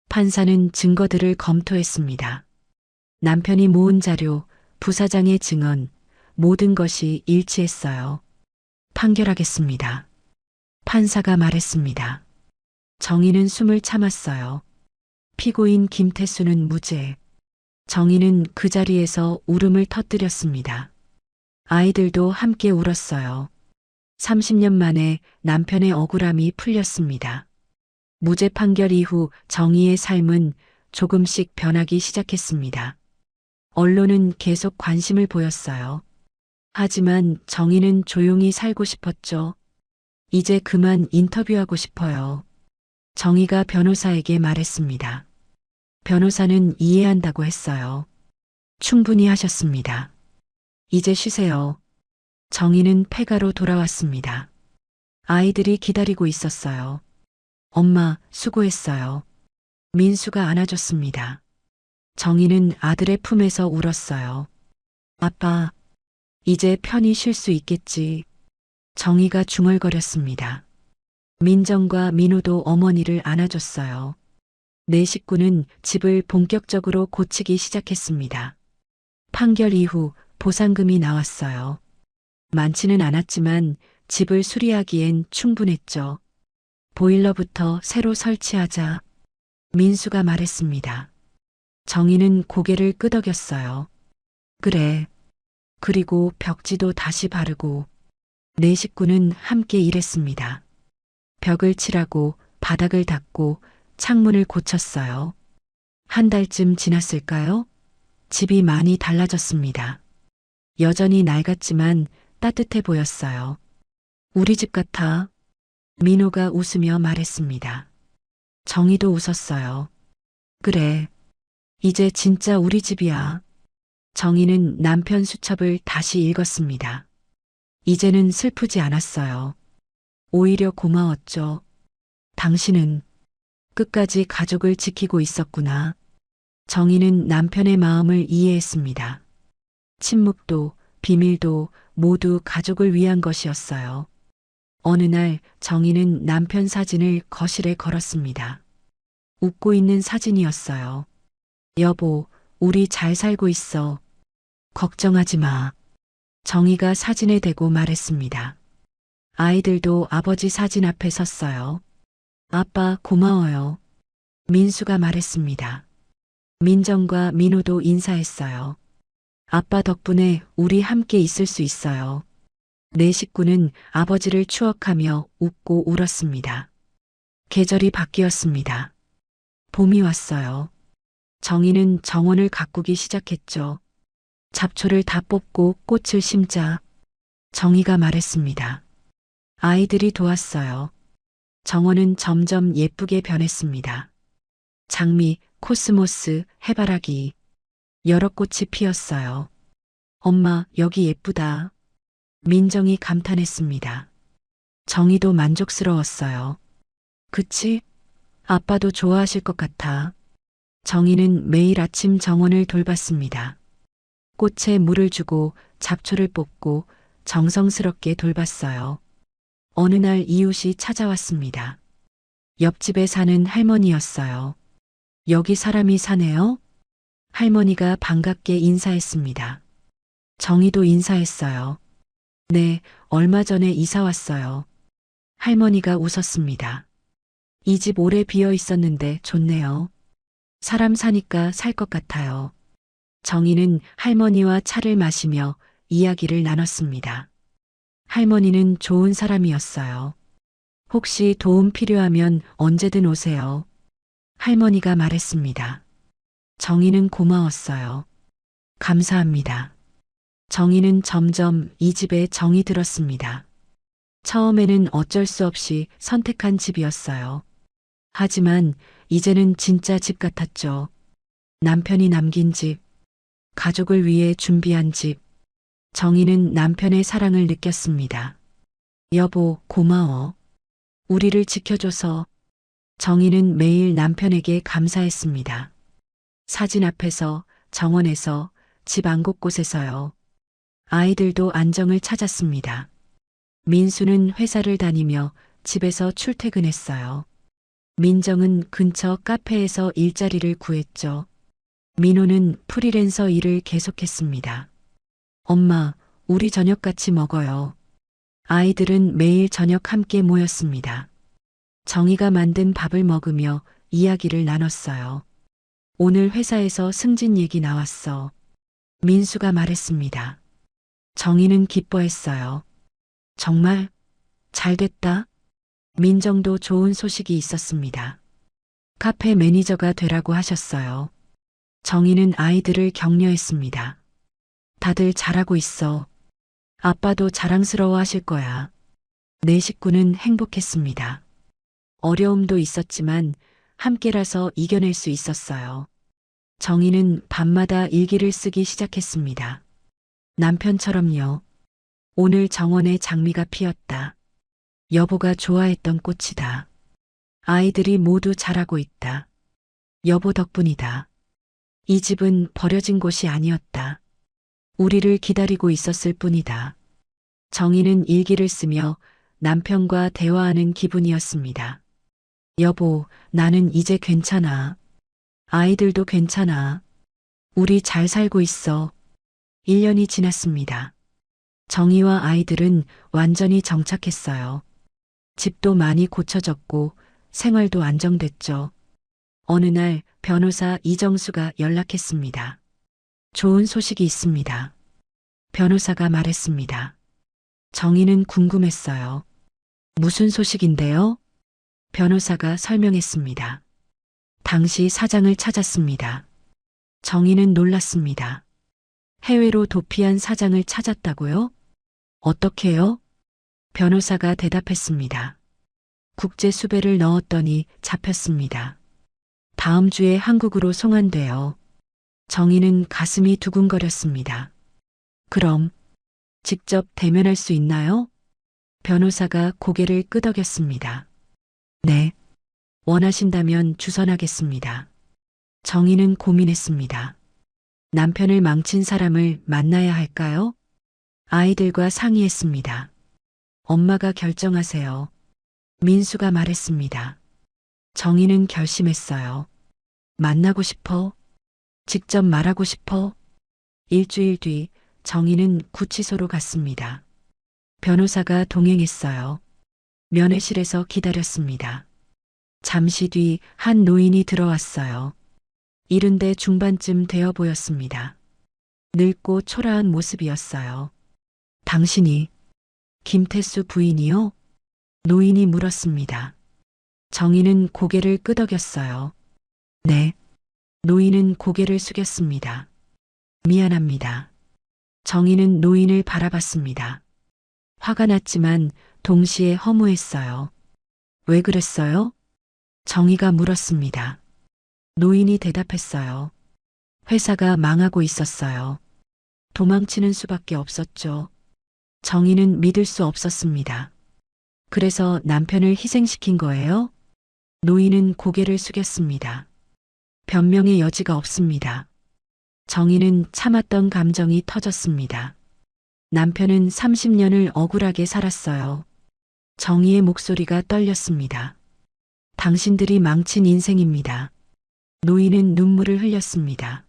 판사는 증거들을 검토했습니다. 남편이 모은 자료, 부사장의 증언, 모든 것이 일치했어요. 판결하겠습니다. 판사가 말했습니다. 정의는 숨을 참았어요. 피고인 김태수는 무죄. 정의는 그 자리에서 울음을 터뜨렸습니다. 아이들도 함께 울었어요. 30년 만에 남편의 억울함이 풀렸습니다. 무죄 판결 이후 정의의 삶은 조금씩 변하기 시작했습니다. 언론은 계속 관심을 보였어요. 하지만 정의는 조용히 살고 싶었죠. 이제 그만 인터뷰하고 싶어요. 정의가 변호사에게 말했습니다. 변호사는 이해한다고 했어요. 충분히 하셨습니다. 이제 쉬세요. 정의는 폐가로 돌아왔습니다. 아이들이 기다리고 있었어요. 엄마, 수고했어요. 민수가 안아줬습니다. 정의는 아들의 품에서 울었어요. 아빠, 이제 편히 쉴 수 있겠지. 정의가 중얼거렸습니다. 민정과 민호도 어머니를 안아줬어요. 네 식구는 집을 본격적으로 고치기 시작했습니다. 판결 이후 보상금이 나왔어요. 많지는 않았지만 집을 수리하기엔 충분했죠. 보일러부터 새로 설치하자. 민수가 말했습니다. 정의는 고개를 끄덕였어요. 그래. 그리고 벽지도 다시 바르고 네 식구는 함께 일했습니다. 벽을 칠하고 바닥을 닦고 창문을 고쳤어요. 한 달쯤 지났을까요? 집이 많이 달라졌습니다. 여전히 낡았지만 따뜻해 보였어요. 우리 집 같아. 민호가 웃으며 말했습니다. 정의도 웃었어요. 그래. 이제 진짜 우리 집이야. 정의는 남편 수첩을 다시 읽었습니다. 이제는 슬프지 않았어요. 오히려 고마웠죠. 당신은 끝까지 가족을 지키고 있었구나. 정의는 남편의 마음을 이해했습니다. 침묵도 비밀도 모두 가족을 위한 것이었어요. 어느 날 정의는 남편 사진을 거실에 걸었습니다. 웃고 있는 사진이었어요. 여보, 우리 잘 살고 있어. 걱정하지 마. 정희가 사진에 대고 말했습니다. 아이들도 아버지 사진 앞에 섰어요. 아빠 고마워요. 민수가 말했습니다. 민정과 민호도 인사했어요. 아빠 덕분에 우리 함께 있을 수 있어요. 네 식구는 아버지를 추억하며 웃고 울었습니다. 계절이 바뀌었습니다. 봄이 왔어요. 정희는 정원을 가꾸기 시작했죠. 잡초를 다 뽑고 꽃을 심자. 정희가 말했습니다. 아이들이 도왔어요. 정원은 점점 예쁘게 변했습니다. 장미, 코스모스, 해바라기, 여러 꽃이 피었어요. 엄마, 여기 예쁘다. 민정이 감탄했습니다. 정희도 만족스러웠어요. 그치? 아빠도 좋아하실 것 같아. 정희는 매일 아침 정원을 돌봤습니다. 꽃에 물을 주고 잡초를 뽑고 정성스럽게 돌봤어요. 어느 날 이웃이 찾아왔습니다. 옆집에 사는 할머니였어요. 여기 사람이 사네요? 할머니가 반갑게 인사했습니다. 정희도 인사했어요. 네, 얼마 전에 이사 왔어요. 할머니가 웃었습니다. 이 집 오래 비어 있었는데 좋네요. 사람 사니까 살 것 같아요. 정희는 할머니와 차를 마시며 이야기를 나눴습니다. 할머니는 좋은 사람이었어요. 혹시 도움 필요하면 언제든 오세요. 할머니가 말했습니다. 정희는 고마웠어요. 감사합니다. 정희는 점점 이 집에 정이 들었습니다. 처음에는 어쩔 수 없이 선택한 집이었어요. 하지만 이제는 진짜 집 같았죠. 남편이 남긴 집, 가족을 위해 준비한 집. 정희는 남편의 사랑을 느꼈습니다. 여보, 고마워. 우리를 지켜줘서. 정희는 매일 남편에게 감사했습니다. 사진 앞에서, 정원에서, 집 안 곳곳에서요. 아이들도 안정을 찾았습니다. 민수는 회사를 다니며 집에서 출퇴근했어요. 민정은 근처 카페에서 일자리를 구했죠. 민호는 프리랜서 일을 계속했습니다. 엄마, 우리 저녁 같이 먹어요. 아이들은 매일 저녁 함께 모였습니다. 정희가 만든 밥을 먹으며 이야기를 나눴어요. 오늘 회사에서 승진 얘기 나왔어. 민수가 말했습니다. 정희는 기뻐했어요. 정말 잘 됐다. 민정도 좋은 소식이 있었습니다. 카페 매니저가 되라고 하셨어요. 정희는 아이들을 격려했습니다. 다들 잘하고 있어. 아빠도 자랑스러워 하실 거야. 네 식구는 행복했습니다. 어려움도 있었지만 함께라서 이겨낼 수 있었어요. 정희는 밤마다 일기를 쓰기 시작했습니다. 남편처럼요. 오늘 정원에 장미가 피었다. 여보가 좋아했던 꽃이다. 아이들이 모두 잘하고 있다. 여보 덕분이다. 이 집은 버려진 곳이 아니었다. 우리를 기다리고 있었을 뿐이다. 정희는 일기를 쓰며 남편과 대화하는 기분이었습니다. 여보, 나는 이제 괜찮아. 아이들도 괜찮아. 우리 잘 살고 있어. 1년이 지났습니다. 정희와 아이들은 완전히 정착했어요. 집도 많이 고쳐졌고 생활도 안정됐죠. 어느 날 변호사 이정수가 연락했습니다. 좋은 소식이 있습니다. 변호사가 말했습니다. 정희는 궁금했어요. 무슨 소식인데요? 변호사가 설명했습니다. 당시 사장을 찾았습니다. 정희는 놀랐습니다. 해외로 도피한 사장을 찾았다고요? 어떻게요? 변호사가 대답했습니다. 국제 수배를 넣었더니 잡혔습니다. 다음 주에 한국으로 송환돼요. 정희는 가슴이 두근거렸습니다. 그럼 직접 대면할 수 있나요? 변호사가 고개를 끄덕였습니다. 네. 원하신다면 주선하겠습니다. 정희는 고민했습니다. 남편을 망친 사람을 만나야 할까요? 아이들과 상의했습니다. 엄마가 결정하세요. 민수가 말했습니다. 정희는 결심했어요. 만나고 싶어. 직접 말하고 싶어. 일주일 뒤 정희는 구치소로 갔습니다. 변호사가 동행했어요. 면회실에서 기다렸습니다. 잠시 뒤 한 노인이 들어왔어요. 70대 중반쯤 되어 보였습니다. 늙고 초라한 모습이었어요. 당신이 김태수 부인이요? 노인이 물었습니다. 정희는 고개를 끄덕였어요. 네. 노인은 고개를 숙였습니다. 미안합니다. 정희는 노인을 바라봤습니다. 화가 났지만 동시에 허무했어요. 왜 그랬어요? 정희가 물었습니다. 노인이 대답했어요. 회사가 망하고 있었어요. 도망치는 수밖에 없었죠. 정희는 믿을 수 없었습니다. 그래서 남편을 희생시킨 거예요? 노인은 고개를 숙였습니다. 변명의 여지가 없습니다. 정희는 참았던 감정이 터졌습니다. 남편은 30년을 억울하게 살았어요. 정희의 목소리가 떨렸습니다. 당신들이 망친 인생입니다. 노인은 눈물을 흘렸습니다.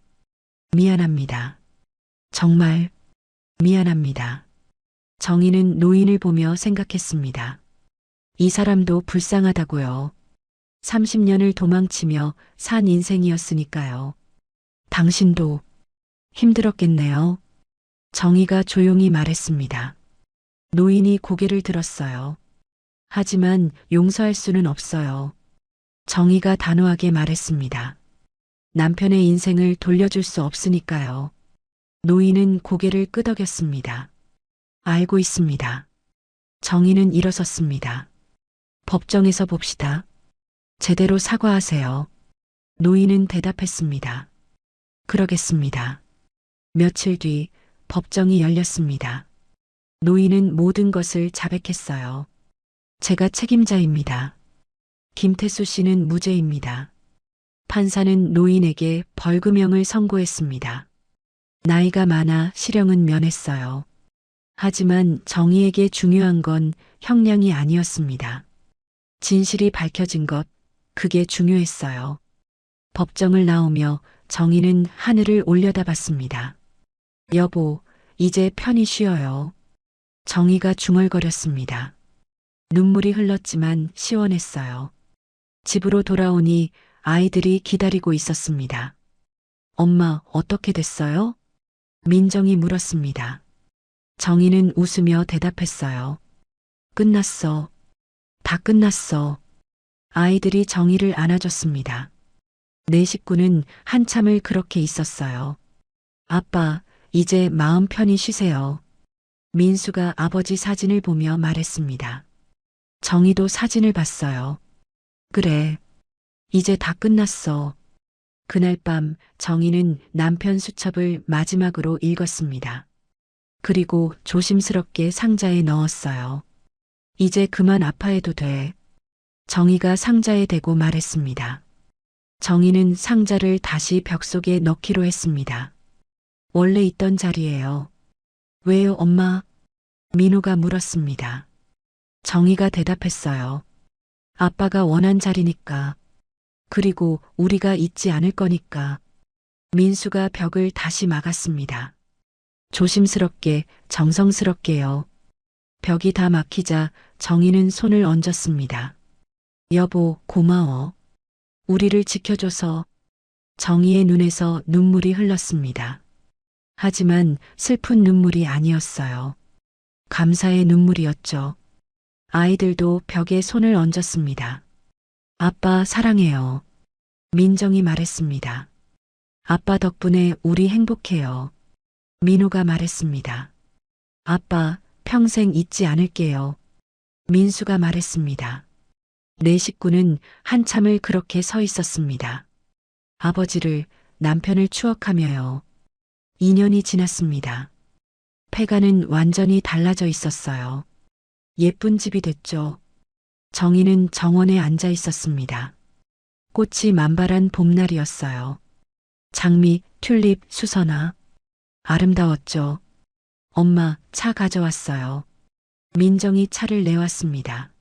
미안합니다. 정말 미안합니다. 정희는 노인을 보며 생각했습니다. 이 사람도 불쌍하다고요. 30년을 도망치며 산 인생이었으니까요. 당신도 힘들었겠네요. 정희가 조용히 말했습니다. 노인이 고개를 들었어요. 하지만 용서할 수는 없어요. 정희가 단호하게 말했습니다. 남편의 인생을 돌려줄 수 없으니까요. 노인은 고개를 끄덕였습니다. 알고 있습니다. 정희는 일어섰습니다. 법정에서 봅시다. 제대로 사과하세요. 노인은 대답했습니다. 그러겠습니다. 며칠 뒤 법정이 열렸습니다. 노인은 모든 것을 자백했어요. 제가 책임자입니다. 김태수 씨는 무죄입니다. 판사는 노인에게 벌금형을 선고했습니다. 나이가 많아 실형은 면했어요. 하지만 정희에게 중요한 건 형량이 아니었습니다. 진실이 밝혀진 것, 그게 중요했어요. 법정을 나오며 정희는 하늘을 올려다봤습니다. 여보, 이제 편히 쉬어요. 정희가 중얼거렸습니다. 눈물이 흘렀지만 시원했어요. 집으로 돌아오니 아이들이 기다리고 있었습니다. 엄마, 어떻게 됐어요? 민정이 물었습니다. 정희는 웃으며 대답했어요. 끝났어. 다 끝났어. 아이들이 정희를 안아줬습니다. 네 식구는 한참을 그렇게 있었어요. 아빠, 이제 마음 편히 쉬세요. 민수가 아버지 사진을 보며 말했습니다. 정희도 사진을 봤어요. 그래. 이제 다 끝났어. 그날 밤 정희는 남편 수첩을 마지막으로 읽었습니다. 그리고 조심스럽게 상자에 넣었어요. 이제 그만 아파해도 돼. 정희가 상자에 대고 말했습니다. 정희는 상자를 다시 벽 속에 넣기로 했습니다. 원래 있던 자리예요. 왜요, 엄마? 민호가 물었습니다. 정희가 대답했어요. 아빠가 원한 자리니까. 그리고 우리가 잊지 않을 거니까. 민수가 벽을 다시 막았습니다. 조심스럽게, 정성스럽게요. 벽이 다 막히자 정희는 손을 얹었습니다. 여보, 고마워. 우리를 지켜줘서. 정희의 눈에서 눈물이 흘렀습니다. 하지만 슬픈 눈물이 아니었어요. 감사의 눈물이었죠. 아이들도 벽에 손을 얹었습니다. 아빠 사랑해요. 민정이 말했습니다. 아빠 덕분에 우리 행복해요. 민호가 말했습니다. 아빠 평생 잊지 않을게요. 민수가 말했습니다. 네 식구는 한참을 그렇게 서 있었습니다. 아버지를, 남편을 추억하며요. 2년이 지났습니다. 폐가는 완전히 달라져 있었어요. 예쁜 집이 됐죠. 정희는 정원에 앉아 있었습니다. 꽃이 만발한 봄날이었어요. 장미, 튤립, 수선화. 아름다웠죠. 엄마, 차 가져왔어요. 민정이 차를 내왔습니다.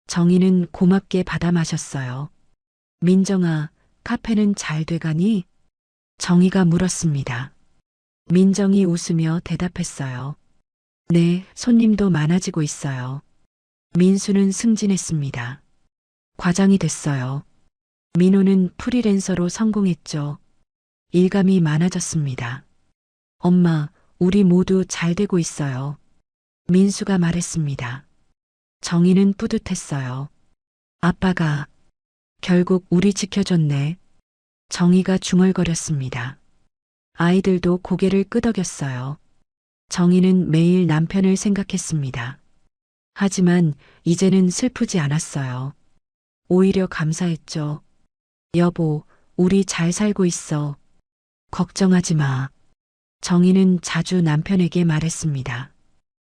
정희는 고맙게 받아 마셨어요. 민정아, 카페는 잘 돼가니? 정희가 물었습니다. 민정이 웃으며 대답했어요. 네, 손님도 많아지고 있어요. 민수는 승진했습니다. 과장이 됐어요. 민호는 프리랜서로 성공했죠. 일감이 많아졌습니다. 엄마, 우리 모두 잘 되고 있어요. 민수가 말했습니다. 정희는 뿌듯했어요. 아빠가 결국 우리 지켜줬네. 정희가 중얼거렸습니다. 아이들도 고개를 끄덕였어요. 정희는 매일 남편을 생각했습니다. 하지만 이제는 슬프지 않았어요. 오히려 감사했죠. 여보, 우리 잘 살고 있어. 걱정하지 마. 정희는 자주 남편에게 말했습니다.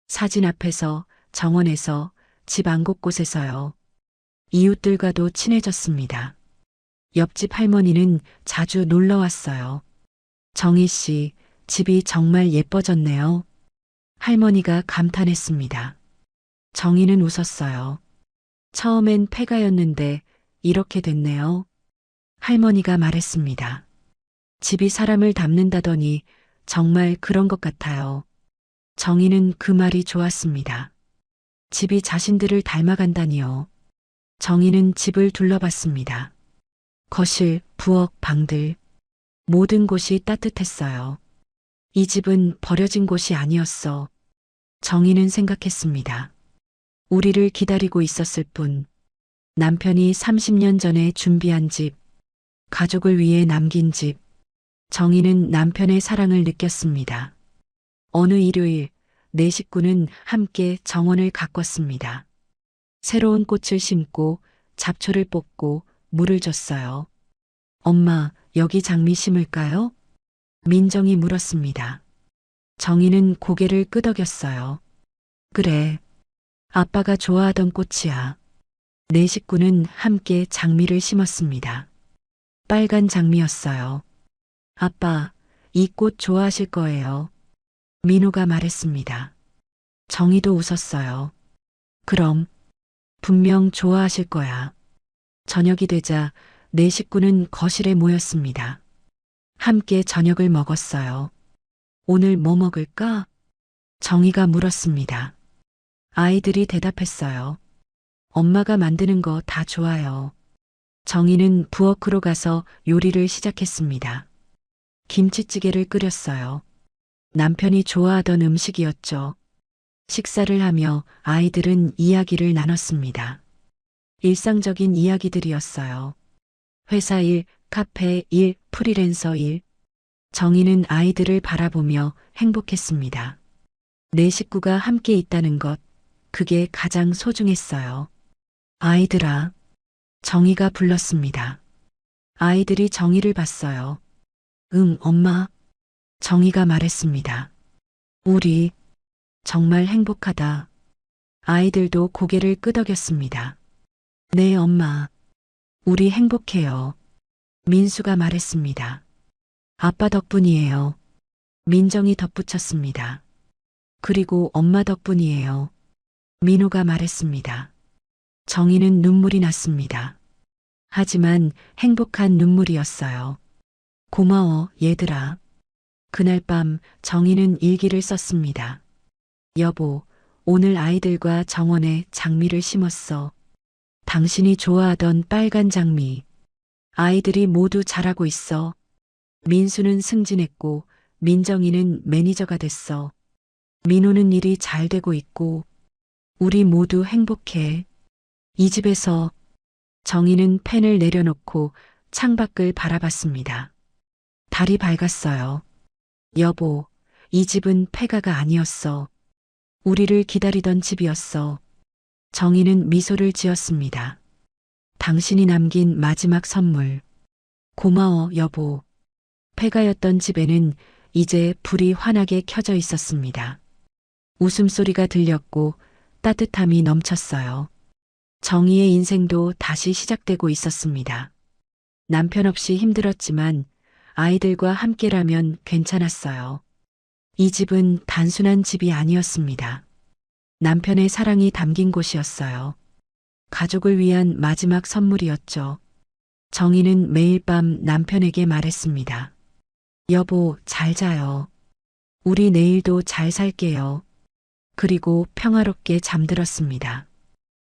사진 앞에서, 정원에서, 집 안 곳곳에서요. 이웃들과도 친해졌습니다. 옆집 할머니는 자주 놀러 왔어요. 정희 씨, 집이 정말 예뻐졌네요. 할머니가 감탄했습니다. 정희는 웃었어요. 처음엔 폐가였는데 이렇게 됐네요. 할머니가 말했습니다. 집이 사람을 닮는다더니 정말 그런 것 같아요. 정희는 그 말이 좋았습니다. 집이 자신들을 닮아간다니요. 정희는 집을 둘러봤습니다. 거실, 부엌, 방들. 모든 곳이 따뜻했어요. 이 집은 버려진 곳이 아니었어. 정희는 생각했습니다. 우리를 기다리고 있었을 뿐. 남편이 30년 전에 준비한 집, 가족을 위해 남긴 집. 정희는 남편의 사랑을 느꼈습니다. 어느 일요일, 네 식구는 함께 정원을 가꿨습니다. 새로운 꽃을 심고 잡초를 뽑고 물을 줬어요. 엄마, 여기 장미 심을까요? 민정이 물었습니다. 정희는 고개를 끄덕였어요. 그래. 아빠가 좋아하던 꽃이야. 네 식구는 함께 장미를 심었습니다. 빨간 장미였어요. 아빠, 이 꽃 좋아하실 거예요. 민호가 말했습니다. 정희도 웃었어요. 그럼, 분명 좋아하실 거야. 저녁이 되자 네 식구는 거실에 모였습니다. 함께 저녁을 먹었어요. 오늘 뭐 먹을까? 정희가 물었습니다. 아이들이 대답했어요. 엄마가 만드는 거 다 좋아요. 정희는 부엌으로 가서 요리를 시작했습니다. 김치찌개를 끓였어요. 남편이 좋아하던 음식이었죠. 식사를 하며 아이들은 이야기를 나눴습니다. 일상적인 이야기들이었어요. 회사 일, 카페 일, 프리랜서 일. 정희는 아이들을 바라보며 행복했습니다. 네 식구가 함께 있다는 것, 그게 가장 소중했어요. 아이들아, 정희가 불렀습니다. 아이들이 정희를 봤어요. 응, 엄마. 정희가 말했습니다. 우리 정말 행복하다. 아이들도 고개를 끄덕였습니다. 네, 엄마. 우리 행복해요. 민수가 말했습니다. 아빠 덕분이에요. 민정이 덧붙였습니다. 그리고 엄마 덕분이에요. 민호가 말했습니다. 정희는 눈물이 났습니다. 하지만 행복한 눈물이었어요. 고마워, 얘들아. 그날 밤 정희는 일기를 썼습니다. 여보, 오늘 아이들과 정원에 장미를 심었어. 당신이 좋아하던 빨간 장미. 아이들이 모두 잘하고 있어. 민수는 승진했고 민정이는 매니저가 됐어. 민호는 일이 잘 되고 있고 우리 모두 행복해. 이 집에서 정희는 펜을 내려놓고 창밖을 바라봤습니다. 달이 밝았어요. 여보, 이 집은 폐가가 아니었어. 우리를 기다리던 집이었어. 정희는 미소를 지었습니다. 당신이 남긴 마지막 선물. 고마워, 여보. 폐가였던 집에는 이제 불이 환하게 켜져 있었습니다. 웃음소리가 들렸고 따뜻함이 넘쳤어요. 정희의 인생도 다시 시작되고 있었습니다. 남편 없이 힘들었지만 아이들과 함께라면 괜찮았어요. 이 집은 단순한 집이 아니었습니다. 남편의 사랑이 담긴 곳이었어요. 가족을 위한 마지막 선물이었죠. 정희는 매일 밤 남편에게 말했습니다. 여보, 잘 자요. 우리 내일도 잘 살게요. 그리고 평화롭게 잠들었습니다.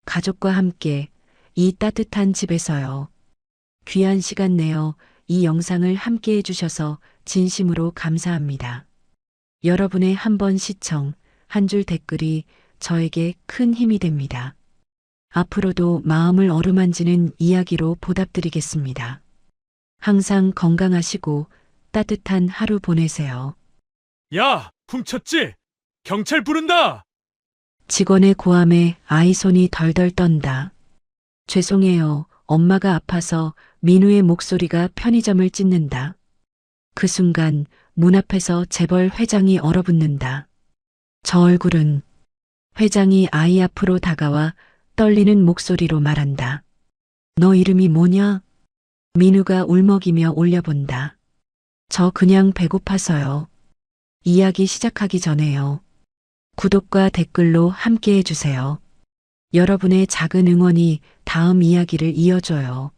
가족과 함께 이 따뜻한 집에서요. 귀한 시간 내어 이 영상을 함께 해주셔서 진심으로 감사합니다. 여러분의 한 번 시청, 한 줄 댓글이 저에게 큰 힘이 됩니다. 앞으로도 마음을 어루만지는 이야기로 보답드리겠습니다. 항상 건강하시고 따뜻한 하루 보내세요. 야, 훔쳤지? 경찰 부른다! 직원의 고함에 아이 손이 덜덜 떤다. 죄송해요. 엄마가 아파서. 민우의 목소리가 편의점을 찢는다. 그 순간 문 앞에서 재벌 회장이 얼어붙는다. 저 얼굴은. 회장이 아이 앞으로 다가와 떨리는 목소리로 말한다. 너 이름이 뭐냐? 민우가 울먹이며 올려본다. 저 그냥 배고파서요. 이야기 시작하기 전에요. 구독과 댓글로 함께 해주세요. 여러분의 작은 응원이 다음 이야기를 이어줘요.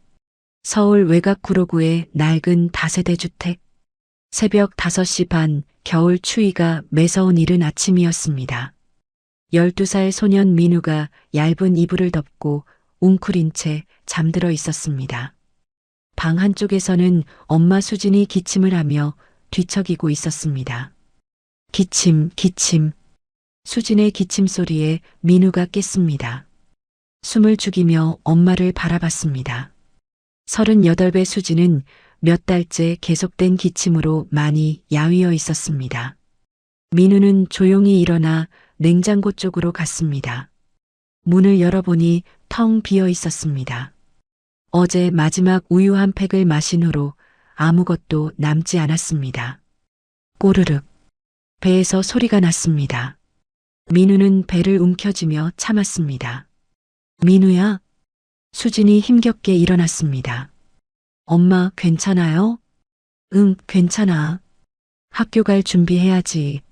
서울 외곽구로구의 낡은 다세대 주택. 새벽 5시 반, 겨울 추위가 매서운 이른 아침이었습니다. 12살 소년 민우가 얇은 이불을 덮고 웅크린 채 잠들어 있었습니다. 방 한쪽에서는 엄마 수진이 기침을 하며 뒤척이고 있었습니다. 기침, 기침. 수진의 기침 소리에 민우가 깼습니다. 숨을 죽이며 엄마를 바라봤습니다. 38배 수진은 몇 달째 계속된 기침으로 많이 야위어 있었습니다. 민우는 조용히 일어나 냉장고 쪽으로 갔습니다. 문을 열어보니 텅 비어 있었습니다. 어제 마지막 우유 한 팩을 마신 후로 아무것도 남지 않았습니다. 꼬르륵. 배에서 소리가 났습니다. 민우는 배를 움켜쥐며 참았습니다. 민우야? 수진이 힘겹게 일어났습니다. 엄마, 괜찮아요? 응, 괜찮아. 학교 갈 준비해야지.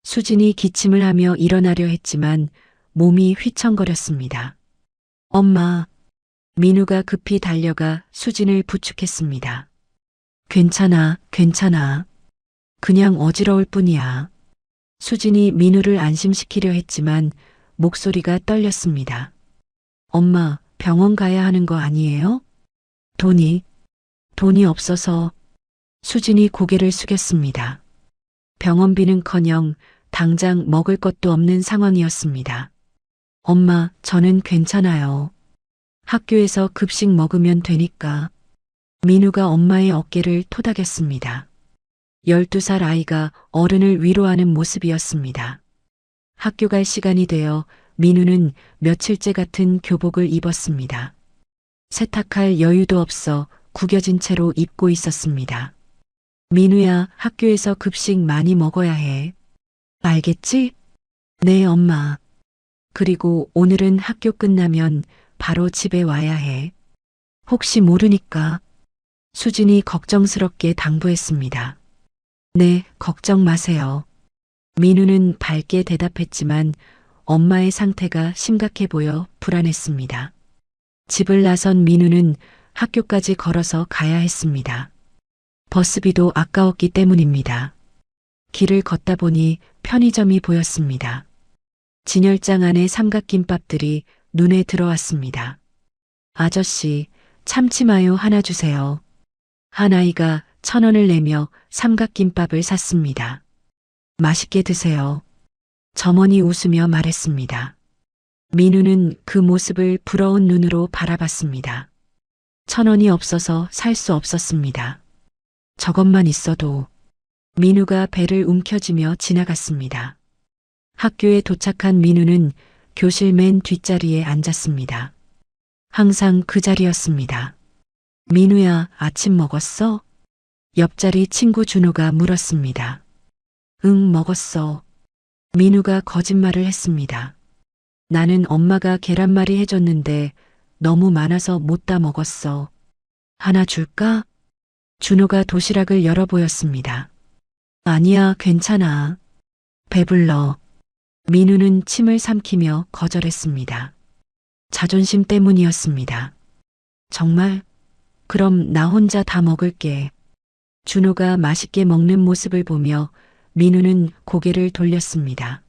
수진이 기침을 하며 일어나려 했지만 몸이 휘청거렸습니다. 엄마. 민우가 급히 달려가 수진을 부축했습니다. 괜찮아, 괜찮아. 그냥 어지러울 뿐이야. 수진이 민우를 안심시키려 했지만 목소리가 떨렸습니다. 엄마, 병원 가야 하는 거 아니에요? 돈이 없어서. 수진이 고개를 숙였습니다. 병원비는커녕 당장 먹을 것도 없는 상황이었습니다. 엄마, 저는 괜찮아요. 학교에서 급식 먹으면 되니까. 민우가 엄마의 어깨를 토닥였습니다. 12살 아이가 어른을 위로하는 모습이었습니다. 학교 갈 시간이 되어 민우는 며칠째 같은 교복을 입었습니다. 세탁할 여유도 없어 구겨진 채로 입고 있었습니다. 민우야, 학교에서 급식 많이 먹어야 해. 알겠지? 네, 엄마. 그리고 오늘은 학교 끝나면 바로 집에 와야 해. 혹시 모르니까. 수진이 걱정스럽게 당부했습니다. 네, 걱정 마세요. 민우는 밝게 대답했지만 엄마의 상태가 심각해 보여 불안했습니다. 집을 나선 민우는 학교까지 걸어서 가야 했습니다. 버스비도 아까웠기 때문입니다. 길을 걷다 보니 편의점이 보였습니다. 진열장 안에 삼각김밥들이 눈에 들어왔습니다. 아저씨, 참치마요 하나 주세요. 한 아이가 1,000원을 내며 삼각김밥을 샀습니다. 맛있게 드세요. 점원이 웃으며 말했습니다. 민우는 그 모습을 부러운 눈으로 바라봤습니다. 1,000원이 없어서 살 수 없었습니다. 저것만 있어도. 민우가 배를 움켜쥐며 지나갔습니다. 학교에 도착한 민우는 교실 맨 뒷자리에 앉았습니다. 항상 그 자리였습니다. 민우야, 아침 먹었어? 옆자리 친구 준호가 물었습니다. 응, 먹었어. 민우가 거짓말을 했습니다. 나는 엄마가 계란말이 해줬는데 너무 많아서 못 다 먹었어. 하나 줄까? 준호가 도시락을 열어 보였습니다. 아니야, 괜찮아. 배불러. 민우는 침을 삼키며 거절했습니다. 자존심 때문이었습니다. 정말? 그럼 나 혼자 다 먹을게. 준호가 맛있게 먹는 모습을 보며 민우는 고개를 돌렸습니다.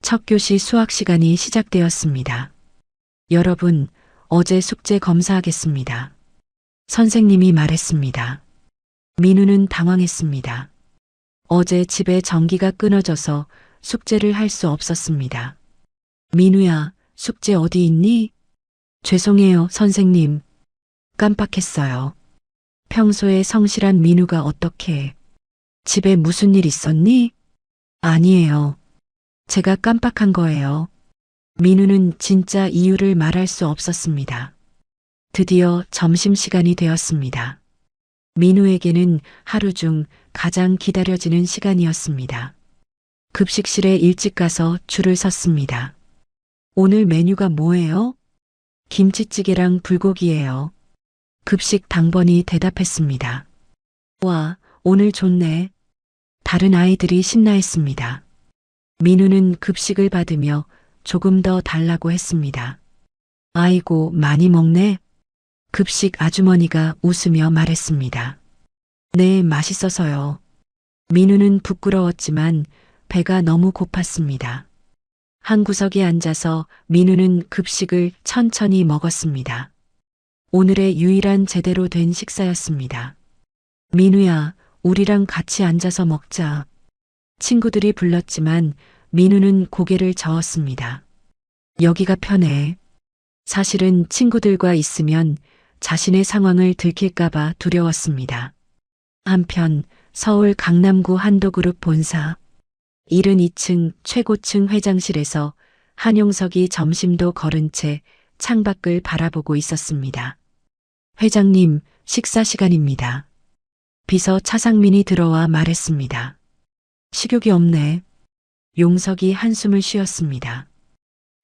첫 교시 수학 시간이 시작되었습니다. 여러분, 어제 숙제 검사하겠습니다. 선생님이 말했습니다. 민우는 당황했습니다. 어제 집에 전기가 끊어져서 숙제를 할 수 없었습니다. 민우야, 숙제 어디 있니? 죄송해요, 선생님. 깜빡했어요. 평소에 성실한 민우가 어떻게? 집에 무슨 일 있었니? 아니에요. 제가 깜빡한 거예요. 민우는 진짜 이유를 말할 수 없었습니다. 드디어 점심시간이 되었습니다. 민우에게는 하루 중 가장 기다려지는 시간이었습니다. 급식실에 일찍 가서 줄을 섰습니다. 오늘 메뉴가 뭐예요? 김치찌개랑 불고기예요. 급식 당번이 대답했습니다. 와, 오늘 좋네. 다른 아이들이 신나했습니다. 민우는 급식을 받으며 조금 더 달라고 했습니다. 아이고, 많이 먹네. 급식 아주머니가 웃으며 말했습니다. 네, 맛있어서요. 민우는 부끄러웠지만 배가 너무 고팠습니다. 한 구석에 앉아서 민우는 급식을 천천히 먹었습니다. 오늘의 유일한 제대로 된 식사였습니다. 민우야, 우리랑 같이 앉아서 먹자. 친구들이 불렀지만 민우는 고개를 저었습니다. 여기가 편해. 사실은 친구들과 있으면 자신의 상황을 들킬까봐 두려웠습니다. 한편 서울 강남구 한도그룹 본사 72층 최고층 회장실에서 한용석이 점심도 거른 채 창밖을 바라보고 있었습니다. 회장님, 식사 시간입니다. 비서 차상민이 들어와 말했습니다. 식욕이 없네. 용석이 한숨을 쉬었습니다.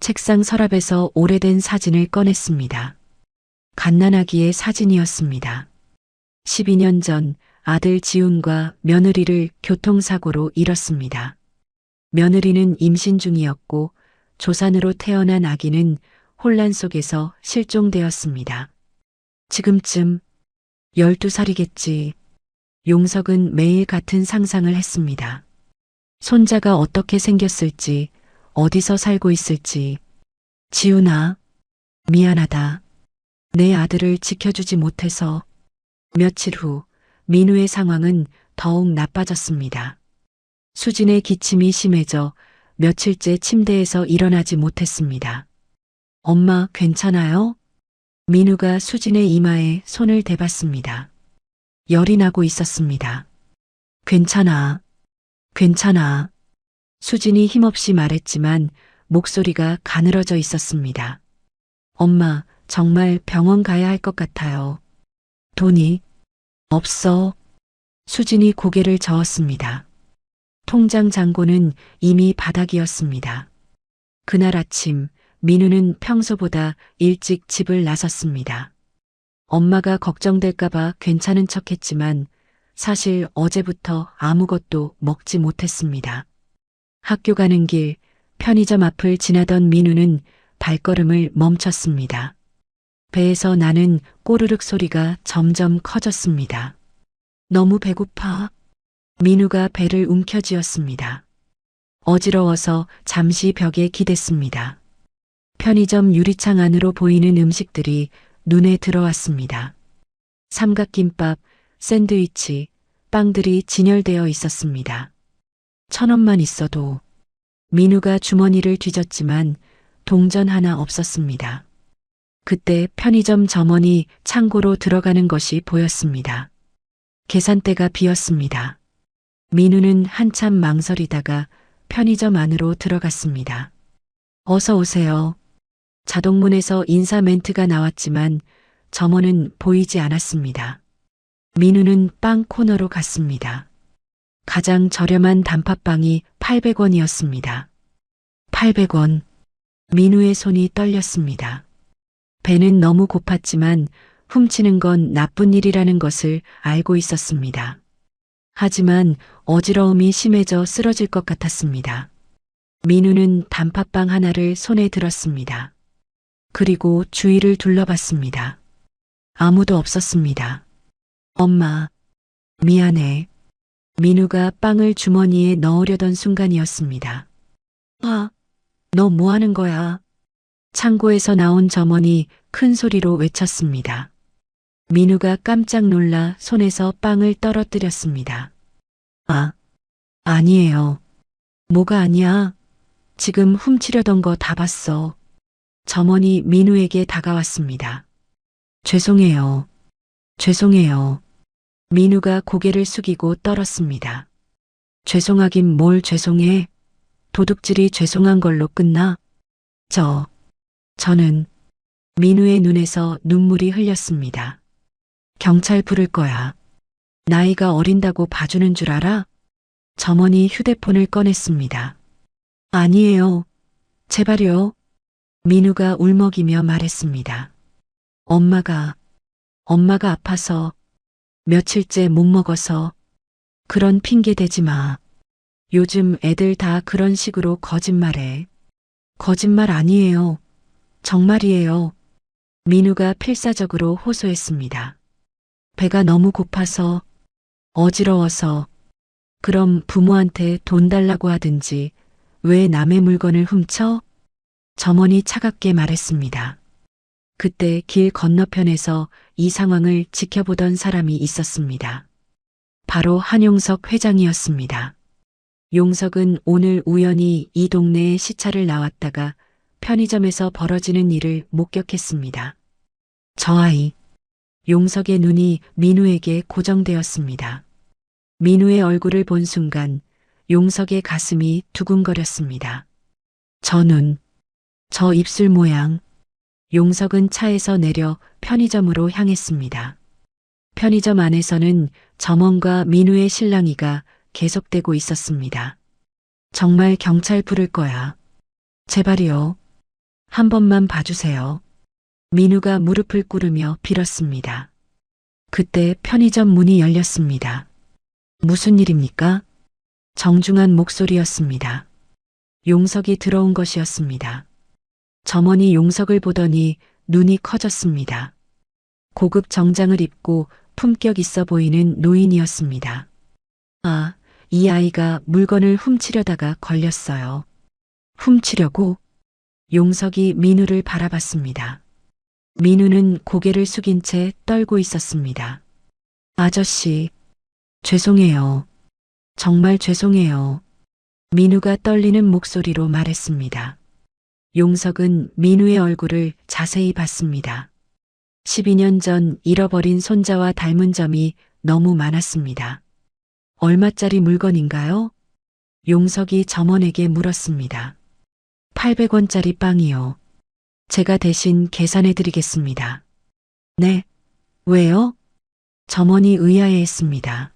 책상 서랍에서 오래된 사진을 꺼냈습니다. 갓난아기의 사진이었습니다. 12년 전 아들 지훈과 며느리를 교통사고로 잃었습니다. 며느리는 임신 중이었고 조산으로 태어난 아기는 혼란 속에서 실종되었습니다. 지금쯤 12살이겠지. 용석은 매일 같은 상상을 했습니다. 손자가 어떻게 생겼을지, 어디서 살고 있을지. 지훈아, 미안하다. 내 아들을 지켜주지 못해서. 며칠 후 민우의 상황은 더욱 나빠졌습니다. 수진의 기침이 심해져 며칠째 침대에서 일어나지 못했습니다. 엄마, 괜찮아요? 민우가 수진의 이마에 손을 대봤습니다. 열이 나고 있었습니다. 괜찮아. 괜찮아. 수진이 힘없이 말했지만 목소리가 가늘어져 있었습니다. 엄마, 정말 병원 가야 할 것 같아요. 돈이 없어. 수진이 고개를 저었습니다. 통장 잔고는 이미 바닥이었습니다. 그날 아침 민우는 평소보다 일찍 집을 나섰습니다. 엄마가 걱정될까봐 괜찮은 척했지만 사실 어제부터 아무것도 먹지 못했습니다. 학교 가는 길 편의점 앞을 지나던 민우는 발걸음을 멈췄습니다. 배에서 나는 꼬르륵 소리가 점점 커졌습니다. 너무 배고파. 민우가 배를 움켜쥐었습니다. 어지러워서 잠시 벽에 기댔습니다. 편의점 유리창 안으로 보이는 음식들이 눈에 들어왔습니다. 삼각김밥, 샌드위치, 빵들이 진열되어 있었습니다. 1,000원만 있어도. 민우가 주머니를 뒤졌지만 동전 하나 없었습니다. 그때 편의점 점원이 창고로 들어가는 것이 보였습니다. 계산대가 비었습니다. 민우는 한참 망설이다가 편의점 안으로 들어갔습니다. 어서 오세요. 자동문에서 인사 멘트가 나왔지만 점원은 보이지 않았습니다. 민우는 빵 코너로 갔습니다. 가장 저렴한 단팥빵이 800원이었습니다. 800원. 민우의 손이 떨렸습니다. 배는 너무 고팠지만 훔치는 건 나쁜 일이라는 것을 알고 있었습니다. 하지만 어지러움이 심해져 쓰러질 것 같았습니다. 민우는 단팥빵 하나를 손에 들었습니다. 그리고 주위를 둘러봤습니다. 아무도 없었습니다. 엄마, 미안해. 민우가 빵을 주머니에 넣으려던 순간이었습니다. 아, 너 뭐 하는 거야? 창고에서 나온 점원이 큰 소리로 외쳤습니다. 민우가 깜짝 놀라 손에서 빵을 떨어뜨렸습니다. 아, 아니에요. 뭐가 아니야? 지금 훔치려던 거 다 봤어. 점원이 민우에게 다가왔습니다. 죄송해요. 죄송해요. 민우가 고개를 숙이고 떨었습니다. 죄송하긴 뭘 죄송해? 도둑질이 죄송한 걸로 끝나? 저는 민우의 눈에서 눈물이 흘렸습니다. 경찰 부를 거야. 나이가 어린다고 봐주는 줄 알아? 점원이 휴대폰을 꺼냈습니다. 아니에요. 제발요. 민우가 울먹이며 말했습니다. 엄마가 아파서 며칠째 못 먹어서 그런 핑계 대지 마. 요즘 애들 다 그런 식으로 거짓말해. 거짓말 아니에요. 정말이에요. 민우가 필사적으로 호소했습니다. 배가 너무 고파서 어지러워서 그럼 부모한테 돈 달라고 하든지 왜 남의 물건을 훔쳐? 점원이 차갑게 말했습니다. 그때 길 건너편에서 이 상황을 지켜보던 사람이 있었습니다. 바로 한용석 회장이었습니다. 용석은 오늘 우연히 이 동네에 시차를 나왔다가 편의점에서 벌어지는 일을 목격했습니다. 저 아이. 용석의 눈이 민우에게 고정되었습니다. 민우의 얼굴을 본 순간 용석의 가슴이 두근거렸습니다. 저 눈, 저 입술 모양. 용석은 차에서 내려 편의점으로 향했습니다. 편의점 안에서는 점원과 민우의 실랑이가 계속되고 있었습니다. 정말 경찰 부를 거야. 제발이요. 한 번만 봐주세요. 민우가 무릎을 꿇으며 빌었습니다. 그때 편의점 문이 열렸습니다. 무슨 일입니까? 정중한 목소리였습니다. 용석이 들어온 것이었습니다. 점원이 용석을 보더니 눈이 커졌습니다. 고급 정장을 입고 품격 있어 보이는 노인이었습니다. 아, 이 아이가 물건을 훔치려다가 걸렸어요. 훔치려고? 용석이 민우를 바라봤습니다. 민우는 고개를 숙인 채 떨고 있었습니다. 아저씨, 죄송해요. 정말 죄송해요. 민우가 떨리는 목소리로 말했습니다. 용석은 민우의 얼굴을 자세히 봤습니다. 12년 전 잃어버린 손자와 닮은 점이 너무 많았습니다. 얼마짜리 물건인가요? 용석이 점원에게 물었습니다. 800원짜리 빵이요. 제가 대신 계산해 드리겠습니다. 네, 왜요? 점원이 의아해했습니다.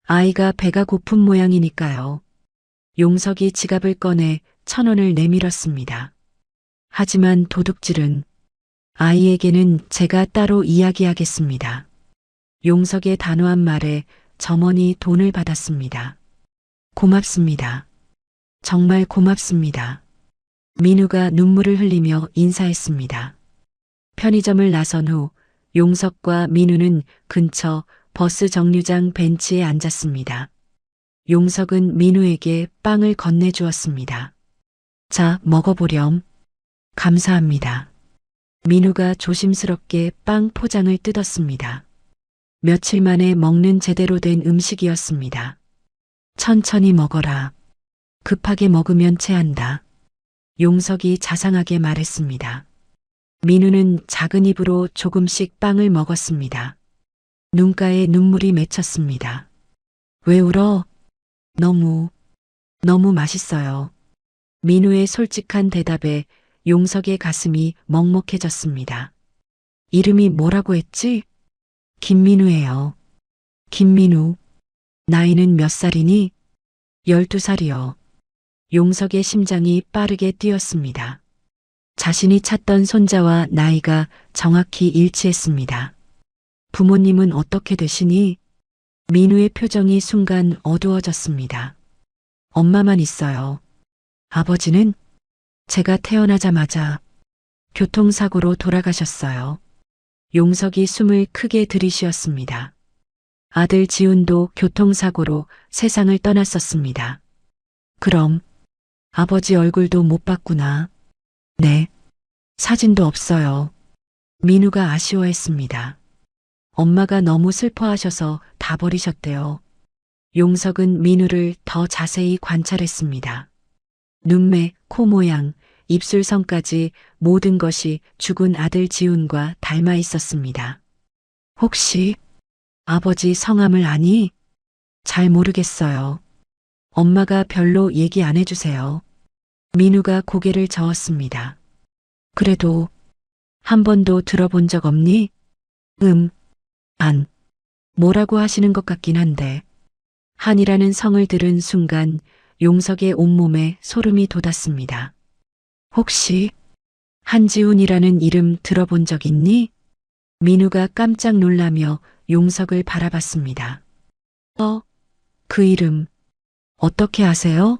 아이가 배가 고픈 모양이니까요. 용석이 지갑을 꺼내 1,000원을 내밀었습니다. 하지만 도둑질은 아이에게는 제가 따로 이야기하겠습니다. 용석의 단호한 말에 점원이 돈을 받았습니다. 고맙습니다. 정말 고맙습니다. 민우가 눈물을 흘리며 인사했습니다. 편의점을 나선 후 용석과 민우는 근처 버스 정류장 벤치에 앉았습니다. 용석은 민우에게 빵을 건네주었습니다. 자, 먹어보렴. 감사합니다. 민우가 조심스럽게 빵 포장을 뜯었습니다. 며칠 만에 먹는 제대로 된 음식이었습니다. 천천히 먹어라. 급하게 먹으면 체한다. 용석이 자상하게 말했습니다. 민우는 작은 입으로 조금씩 빵을 먹었습니다. 눈가에 눈물이 맺혔습니다. 왜 울어? 너무 맛있어요. 민우의 솔직한 대답에 용석의 가슴이 먹먹해졌습니다. 이름이 뭐라고 했지? 김민우예요. 김민우. 나이는 몇 살이니? 12살이요. 용석의 심장이 빠르게 뛰었습니다. 자신이 찾던 손자와 나이가 정확히 일치했습니다. 부모님은 어떻게 되시니? 민우의 표정이 순간 어두워졌습니다. 엄마만 있어요. 아버지는? 제가 태어나자마자 교통사고로 돌아가셨어요. 용석이 숨을 크게 들이쉬었습니다. 아들 지훈도 교통사고로 세상을 떠났었습니다. 그럼 아버지 얼굴도 못 봤구나. 네. 사진도 없어요. 민우가 아쉬워했습니다. 엄마가 너무 슬퍼하셔서 다 버리셨대요. 용석은 민우를 더 자세히 관찰했습니다. 눈매, 코 모양, 입술선까지 모든 것이 죽은 아들 지훈과 닮아 있었습니다. 혹시 아버지 성함을 아니? 잘 모르겠어요. 엄마가 별로 얘기 안 해주세요. 민우가 고개를 저었습니다. 그래도 한 번도 들어본 적 없니? 안. 뭐라고 하시는 것 같긴 한데. 한이라는 성을 들은 순간 용석의 온몸에 소름이 돋았습니다. 혹시 한지훈이라는 이름 들어본 적 있니? 민우가 깜짝 놀라며 용석을 바라봤습니다. 그 이름 어떻게 아세요?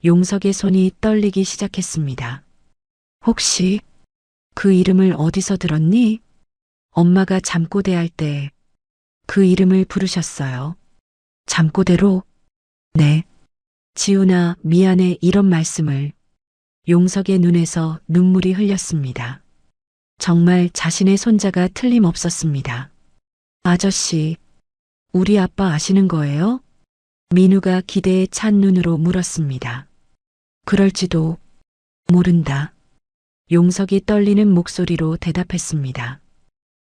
용석의 손이 떨리기 시작했습니다. 혹시 그 이름을 어디서 들었니? 엄마가 잠꼬대 할 때 그 이름을 부르셨어요. 잠꼬대로? 네. 지훈아, 미안해 이런 말씀을. 용석의 눈에서 눈물이 흘렸습니다. 정말 자신의 손자가 틀림없었습니다. 아저씨, 우리 아빠 아시는 거예요? 민우가 기대에 찬 눈으로 물었습니다. 그럴지도 모른다. 용석이 떨리는 목소리로 대답했습니다.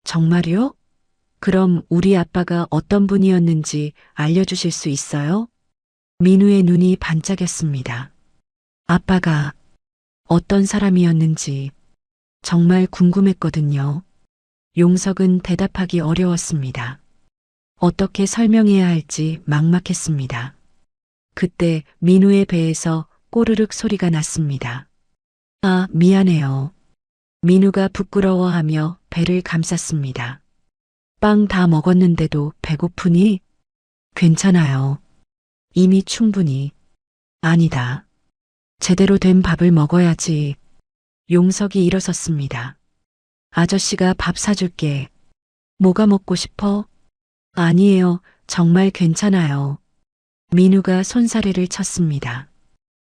정말요? 그럼 우리 아빠가 어떤 분이었는지 알려주실 수 있어요? 민우의 눈이 반짝였습니다. 아빠가 어떤 사람이었는지 정말 궁금했거든요. 용석은 대답하기 어려웠습니다. 어떻게 설명해야 할지 막막했습니다. 그때 민우의 배에서 꼬르륵 소리가 났습니다. 아, 미안해요. 민우가 부끄러워하며 배를 감쌌습니다. 빵 다 먹었는데도 배고프니? 괜찮아요. 이미 충분히. 아니다. 제대로 된 밥을 먹어야지. 용석이 일어섰습니다. 아저씨가 밥 사줄게. 뭐가 먹고 싶어? 아니에요. 정말 괜찮아요. 민우가 손사래를 쳤습니다.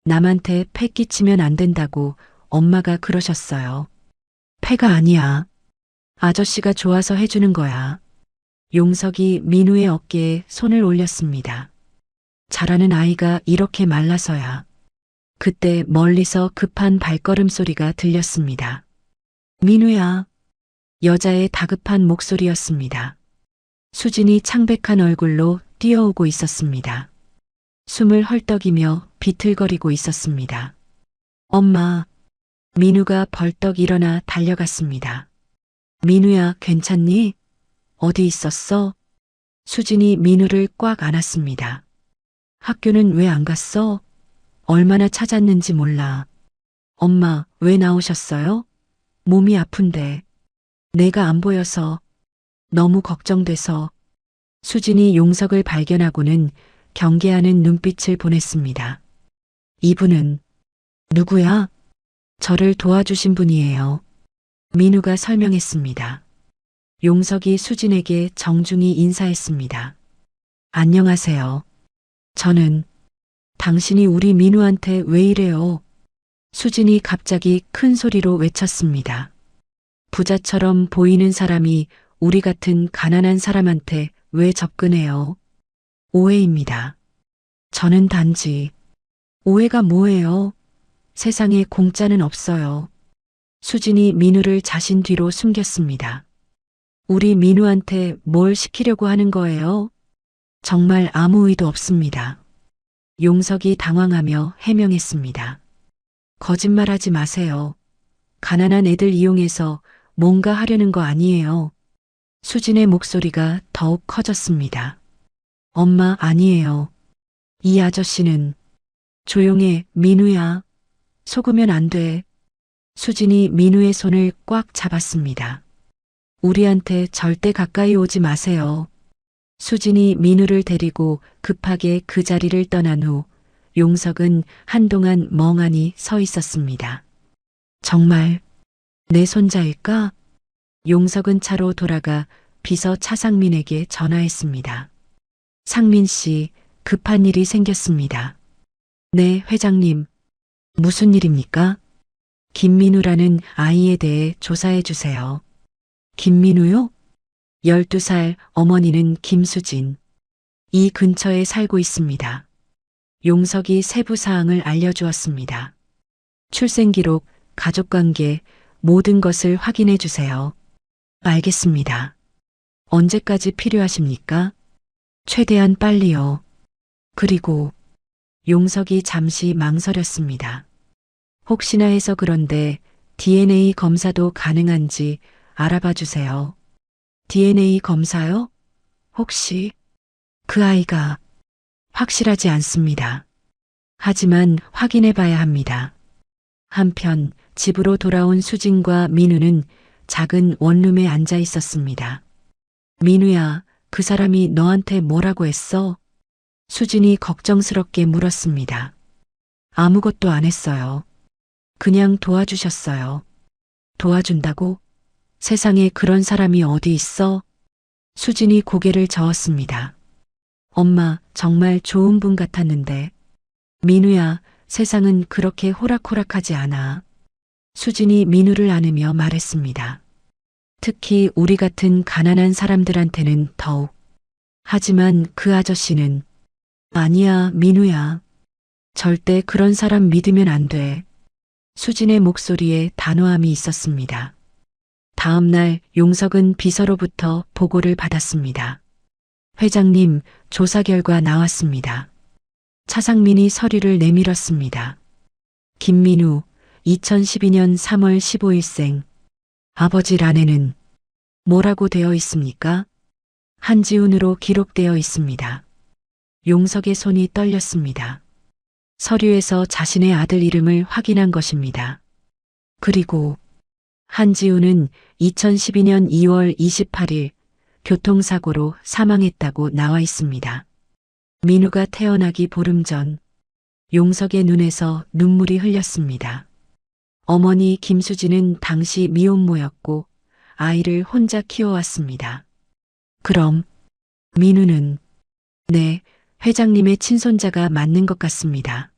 남한테 패 끼치면 안 된다고 엄마가 그러셨어요. 패가 아니야. 아저씨가 좋아서 해주는 거야. 용석이 민우의 어깨에 손을 올렸습니다. 잘하는 아이가 이렇게 말라서야. 그때 멀리서 급한 발걸음 소리가 들렸습니다. 민우야. 여자의 다급한 목소리였습니다. 수진이 창백한 얼굴로 뛰어오고 있었습니다. 숨을 헐떡이며 비틀거리고 있었습니다. 엄마. 민우가 벌떡 일어나 달려갔습니다. 민우야, 괜찮니? 어디 있었어? 수진이 민우를 꽉 안았습니다. 학교는 왜 안 갔어? 얼마나 찾았는지 몰라. 엄마, 왜 나오셨어요? 몸이 아픈데. 내가 안 보여서. 너무 걱정돼서. 수진이 용석을 발견하고는 경계하는 눈빛을 보냈습니다. 이분은 누구야? 저를 도와주신 분이에요. 민우가 설명했습니다. 용석이 수진에게 정중히 인사했습니다. 안녕하세요. 저는 당신이 우리 민우한테 왜 이래요? 수진이 갑자기 큰 소리로 외쳤습니다. 부자처럼 보이는 사람이 우리 같은 가난한 사람한테 왜 접근해요? 오해입니다. 저는 단지 오해가 뭐예요? 세상에 공짜는 없어요. 수진이 민우를 자신 뒤로 숨겼습니다. 우리 민우한테 뭘 시키려고 하는 거예요? 정말 아무 의도 없습니다. 용석이 당황하며 해명했습니다. 거짓말하지 마세요. 가난한 애들 이용해서 뭔가 하려는 거 아니에요. 수진의 목소리가 더욱 커졌습니다. 엄마, 아니에요. 이 아저씨는 조용해, 민우야. 속으면 안 돼. 수진이 민우의 손을 꽉 잡았습니다. 우리한테 절대 가까이 오지 마세요. 수진이 민우를 데리고 급하게 그 자리를 떠난 후 용석은 한동안 멍하니 서 있었습니다. 정말 내 손자일까? 용석은 차로 돌아가 비서 차상민에게 전화했습니다. 상민 씨, 급한 일이 생겼습니다. 네, 회장님. 무슨 일입니까? 김민우라는 아이에 대해 조사해 주세요. 김민우요? 12살, 어머니는 김수진. 이 근처에 살고 있습니다. 용석이 세부 사항을 알려주었습니다. 출생기록, 가족관계, 모든 것을 확인해 주세요. 알겠습니다. 언제까지 필요하십니까? 최대한 빨리요. 그리고 용석이 잠시 망설였습니다. 혹시나 해서 그런데 DNA 검사도 가능한지 알아봐 주세요. DNA 검사요? 혹시 그 아이가 확실하지 않습니다. 하지만 확인해 봐야 합니다. 한편 집으로 돌아온 수진과 민우는 작은 원룸에 앉아 있었습니다. 민우야, 그 사람이 너한테 뭐라고 했어? 수진이 걱정스럽게 물었습니다. 아무것도 안 했어요. 그냥 도와주셨어요. 도와준다고? 세상에 그런 사람이 어디 있어? 수진이 고개를 저었습니다. 엄마, 정말 좋은 분 같았는데. 민우야, 세상은 그렇게 호락호락하지 않아. 수진이 민우를 안으며 말했습니다. 특히 우리 같은 가난한 사람들한테는 더욱. 하지만 그 아저씨는 아니야, 민우야. 절대 그런 사람 믿으면 안 돼. 수진의 목소리에 단호함이 있었습니다. 다음 날 용석은 비서로부터 보고를 받았습니다. 회장님, 조사 결과 나왔습니다. 차상민이 서류를 내밀었습니다. 김민우, 2012년 3월 15일생. 아버지 란에는 뭐라고 되어 있습니까? 한지훈으로 기록되어 있습니다. 용석의 손이 떨렸습니다. 서류에서 자신의 아들 이름을 확인한 것입니다. 그리고 한지훈은 2012년 2월 28일 교통사고로 사망했다고 나와 있습니다. 민우가 태어나기 보름 전 용석의 눈에서 눈물이 흘렸습니다. 어머니 김수진은 당시 미혼모였고 아이를 혼자 키워왔습니다. 그럼 민우는 네, 회장님의 친손자가 맞는 것 같습니다.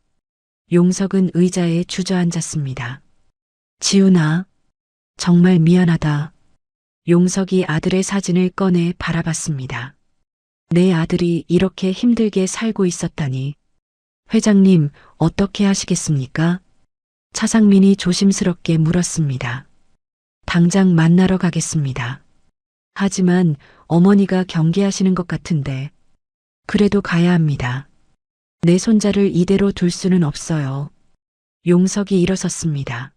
용석은 의자에 주저앉았습니다. 지훈아, 정말 미안하다. 용석이 아들의 사진을 꺼내 바라봤습니다. 내 아들이 이렇게 힘들게 살고 있었다니. 회장님, 어떻게 하시겠습니까? 차상민이 조심스럽게 물었습니다. 당장 만나러 가겠습니다. 하지만 어머니가 경계하시는 것 같은데. 그래도 가야 합니다. 내 손자를 이대로 둘 수는 없어요. 용석이 일어섰습니다.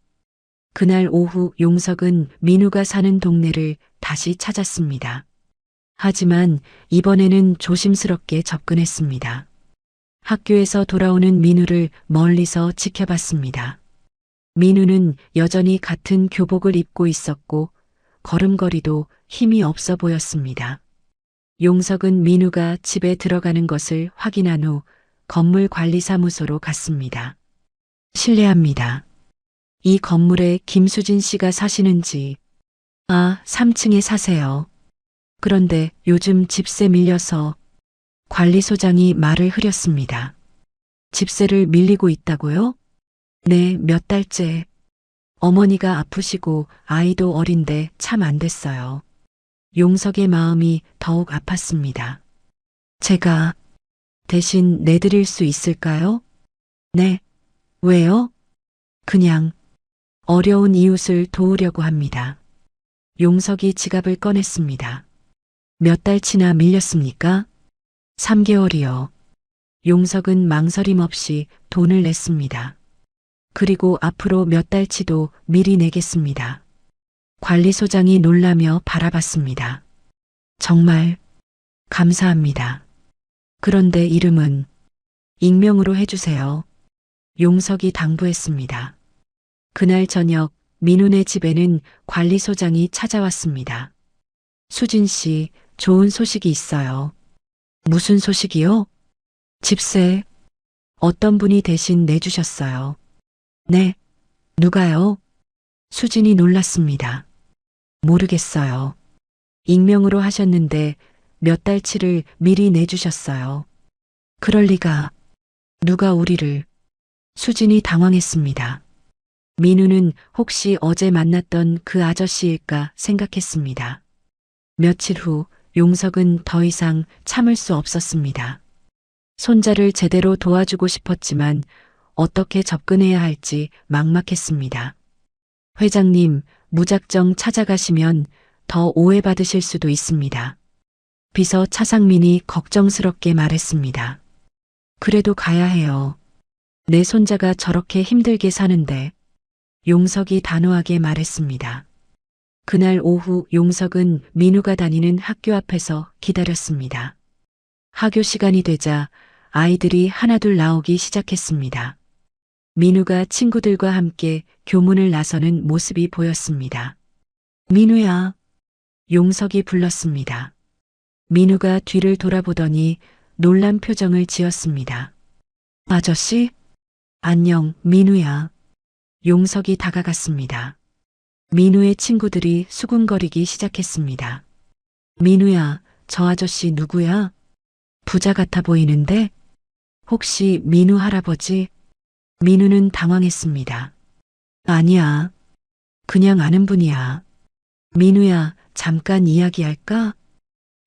그날 오후 용석은 민우가 사는 동네를 다시 찾았습니다. 하지만 이번에는 조심스럽게 접근했습니다. 학교에서 돌아오는 민우를 멀리서 지켜봤습니다. 민우는 여전히 같은 교복을 입고 있었고 걸음걸이도 힘이 없어 보였습니다. 용석은 민우가 집에 들어가는 것을 확인한 후 건물관리사무소로 갔습니다. 실례합니다. 이 건물에 김수진 씨가 사시는지. 아, 3층에 사세요. 그런데 요즘 집세 밀려서. 관리소장이 말을 흐렸습니다. 집세를 밀리고 있다고요? 네, 몇 달째. 어머니가 아프시고 아이도 어린데 참 안 됐어요. 용석의 마음이 더욱 아팠습니다. 제가 대신 내드릴 수 있을까요? 네. 왜요? 그냥 어려운 이웃을 도우려고 합니다. 용석이 지갑을 꺼냈습니다. 몇 달치나 밀렸습니까? 3개월이요. 용석은 망설임 없이 돈을 냈습니다. 그리고 앞으로 몇 달치도 미리 내겠습니다. 관리소장이 놀라며 바라봤습니다. 정말 감사합니다. 그런데 이름은 익명으로 해주세요. 용석이 당부했습니다. 그날 저녁 민훈의 집에는 관리소장이 찾아왔습니다. 수진 씨, 좋은 소식이 있어요. 무슨 소식이요? 집세. 어떤 분이 대신 내주셨어요. 네. 누가요? 수진이 놀랐습니다. 모르겠어요. 익명으로 하셨는데 몇 달치를 미리 내주셨어요. 그럴 리가. 누가 우리를. 수진이 당황했습니다. 민우는 혹시 어제 만났던 그 아저씨일까 생각했습니다. 며칠 후 용석은 더 이상 참을 수 없었습니다. 손자를 제대로 도와주고 싶었지만 어떻게 접근해야 할지 막막했습니다. 회장님, 무작정 찾아가시면 더 오해받으실 수도 있습니다. 비서 차상민이 걱정스럽게 말했습니다. 그래도 가야 해요. 내 손자가 저렇게 힘들게 사는데. 용석이 단호하게 말했습니다. 그날 오후 용석은 민우가 다니는 학교 앞에서 기다렸습니다. 학교 시간이 되자 아이들이 하나둘 나오기 시작했습니다. 민우가 친구들과 함께 교문을 나서는 모습이 보였습니다. 민우야. 용석이 불렀습니다. 민우가 뒤를 돌아보더니 놀란 표정을 지었습니다. 아저씨? 안녕, 민우야. 용석이 다가갔습니다. 민우의 친구들이 수군거리기 시작했습니다. 민우야, 저 아저씨 누구야? 부자 같아 보이는데? 혹시 민우 할아버지? 민우는 당황했습니다. 아니야. 그냥 아는 분이야. 민우야, 잠깐 이야기할까?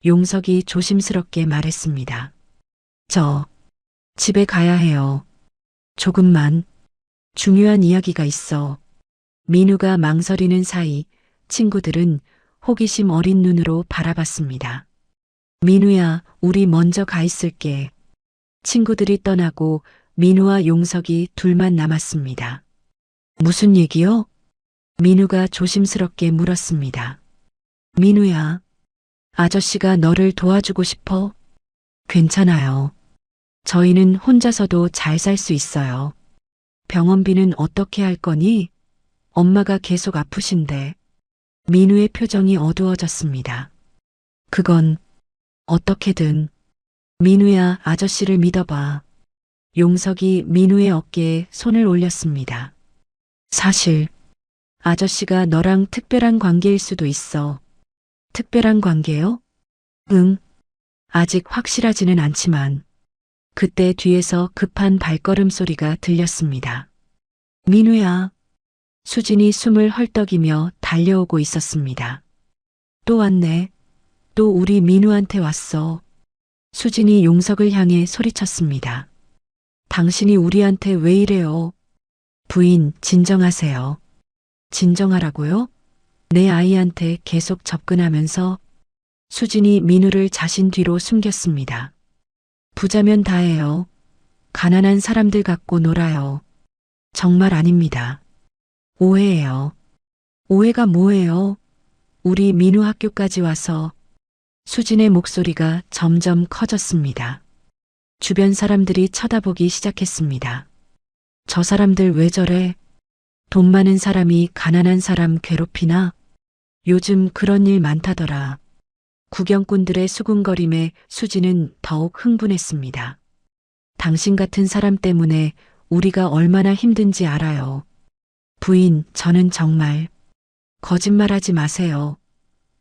용석이 조심스럽게 말했습니다. 저, 집에 가야 해요. 조금만. 중요한 이야기가 있어. 민우가 망설이는 사이 친구들은 호기심 어린 눈으로 바라봤습니다. 민우야, 우리 먼저 가 있을게. 친구들이 떠나고 민우와 용석이 둘만 남았습니다. 무슨 얘기요? 민우가 조심스럽게 물었습니다. 민우야, 아저씨가 너를 도와주고 싶어? 괜찮아요. 저희는 혼자서도 잘 살 수 있어요. 병원비는 어떻게 할 거니? 엄마가 계속 아프신데. 민우의 표정이 어두워졌습니다. 그건 어떻게든. 민우야, 아저씨를 믿어봐. 용석이 민우의 어깨에 손을 올렸습니다. 사실 아저씨가 너랑 특별한 관계일 수도 있어. 특별한 관계요? 응. 아직 확실하지는 않지만. 그때 뒤에서 급한 발걸음 소리가 들렸습니다. 민우야. 수진이 숨을 헐떡이며 달려오고 있었습니다. 또 왔네. 또 우리 민우한테 왔어. 수진이 용석을 향해 소리쳤습니다. 당신이 우리한테 왜 이래요? 부인, 진정하세요. 진정하라고요? 내 아이한테 계속 접근하면서. 수진이 민우를 자신 뒤로 숨겼습니다. 부자면 다해요. 가난한 사람들 갖고 놀아요. 정말 아닙니다. 오해예요. 오해가 뭐예요? 우리 민우 학교까지 와서. 수진의 목소리가 점점 커졌습니다. 주변 사람들이 쳐다보기 시작했습니다. 저 사람들 왜 저래? 돈 많은 사람이 가난한 사람 괴롭히나? 요즘 그런 일 많다더라. 구경꾼들의 수군거림에 수진은 더욱 흥분했습니다. 당신 같은 사람 때문에 우리가 얼마나 힘든지 알아요. 부인, 저는 정말. 거짓말하지 마세요.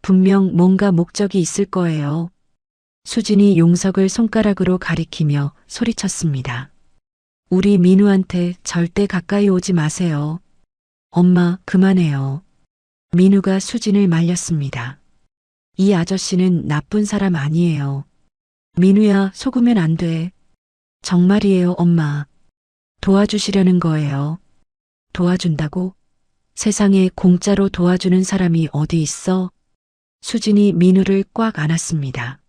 분명 뭔가 목적이 있을 거예요. 수진이 용석을 손가락으로 가리키며 소리쳤습니다. 우리 민우한테 절대 가까이 오지 마세요. 엄마, 그만해요. 민우가 수진을 말렸습니다. 이 아저씨는 나쁜 사람 아니에요. 민우야, 속으면 안 돼. 정말이에요, 엄마. 도와주시려는 거예요. 도와준다고? 세상에 공짜로 도와주는 사람이 어디 있어? 수진이 민우를 꽉 안았습니다.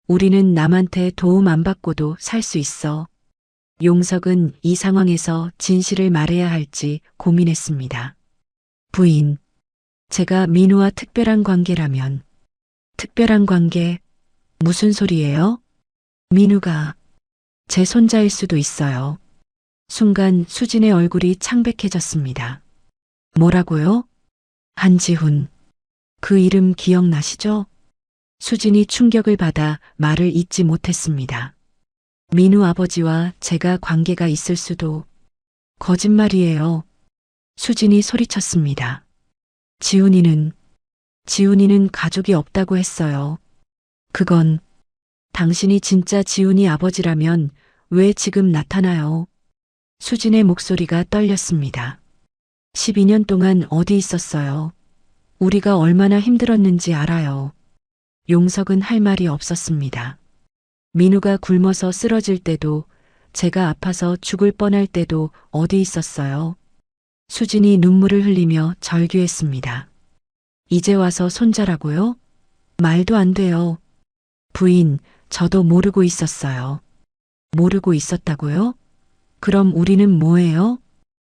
우리는 남한테 도움 안 받고도 살 수 있어. 용석은 이 상황에서 진실을 말해야 할지 고민했습니다. 부인, 제가 민우와 특별한 관계라면. 특별한 관계? 무슨 소리예요? 민우가 제 손자일 수도 있어요. 순간 수진의 얼굴이 창백해졌습니다. 뭐라고요? 한지훈. 그 이름 기억나시죠? 수진이 충격을 받아 말을 잇지 못했습니다. 민우 아버지와 제가 관계가 있을 수도. 거짓말이에요. 수진이 소리쳤습니다. 지훈이는 지훈이는 가족이 없다고 했어요. 그건 당신이 진짜 지훈이 아버지라면 왜 지금 나타나요? 수진의 목소리가 떨렸습니다. 12년 동안 어디 있었어요? 우리가 얼마나 힘들었는지 알아요. 용석은 할 말이 없었습니다. 민우가 굶어서 쓰러질 때도, 제가 아파서 죽을 뻔할 때도 어디 있었어요? 수진이 눈물을 흘리며 절규했습니다. 이제 와서 손자라고요? 말도 안 돼요. 부인, 저도 모르고 있었어요. 모르고 있었다고요? 그럼 우리는 뭐예요?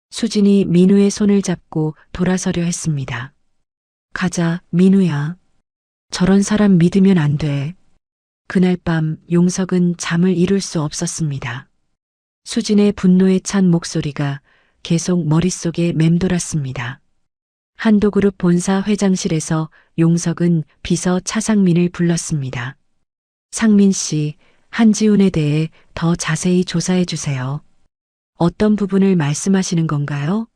수진이 민우의 손을 잡고 돌아서려 했습니다. 가자, 민우야. 저런 사람 믿으면 안 돼. 그날 밤 용석은 잠을 이룰 수 없었습니다. 수진의 분노에 찬 목소리가 계속 머릿속에 맴돌았습니다. 한도그룹 본사 회장실에서 용석은 비서 차상민을 불렀습니다. 상민 씨, 한지훈에 대해 더 자세히 조사해 주세요. 어떤 부분을 말씀하시는 건가요?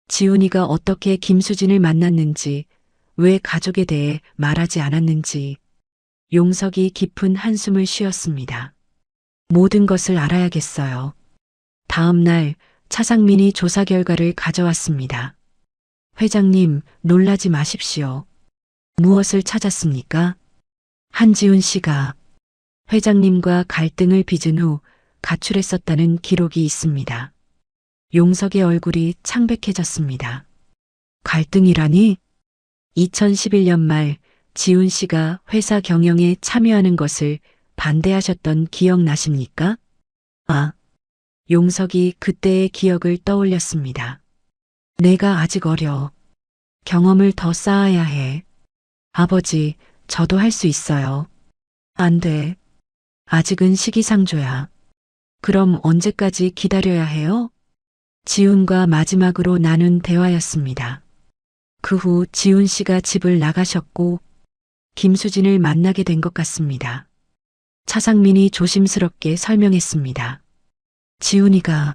지훈이가 어떻게 김수진을 만났는지, 왜 가족에 대해 말하지 않았는지. 용석이 깊은 한숨을 쉬었습니다. 모든 것을 알아야겠어요. 다음 날 차상민이 조사 결과를 가져왔습니다. 회장님, 놀라지 마십시오. 무엇을 찾았습니까? 한지훈 씨가 회장님과 갈등을 빚은 후 가출했었다는 기록이 있습니다. 용석의 얼굴이 창백해졌습니다. 갈등이라니? 2011년 말 지훈 씨가 회사 경영에 참여하는 것을 반대하셨던 기억 나십니까? 아, 용석이 그때의 기억을 떠올렸습니다. 내가 아직 어려. 경험을 더 쌓아야 해. 아버지, 저도 할 수 있어요. 안 돼. 아직은 시기상조야. 그럼 언제까지 기다려야 해요? 지훈과 마지막으로 나눈 대화였습니다. 그 후 지훈 씨가 집을 나가셨고 김수진을 만나게 된 것 같습니다. 차상민이 조심스럽게 설명했습니다. 지훈이가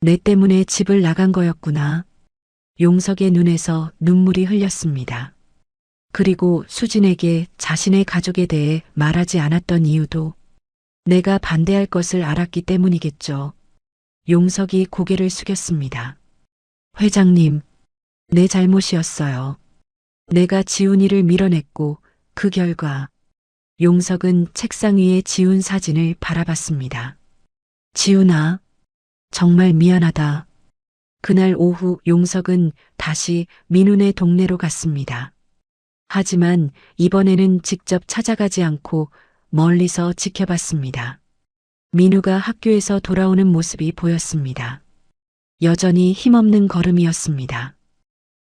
내 때문에 집을 나간 거였구나. 용석의 눈에서 눈물이 흘렸습니다. 그리고 수진에게 자신의 가족에 대해 말하지 않았던 이유도 내가 반대할 것을 알았기 때문이겠죠. 용석이 고개를 숙였습니다. 회장님, 내 잘못이었어요. 내가 지훈이를 밀어냈고 그 결과 용석은 책상 위에 지훈 사진을 바라봤습니다. 지훈아, 정말 미안하다. 그날 오후 용석은 다시 민훈의 동네로 갔습니다. 하지만 이번에는 직접 찾아가지 않고 멀리서 지켜봤습니다. 민우가 학교에서 돌아오는 모습이 보였습니다. 여전히 힘없는 걸음이었습니다.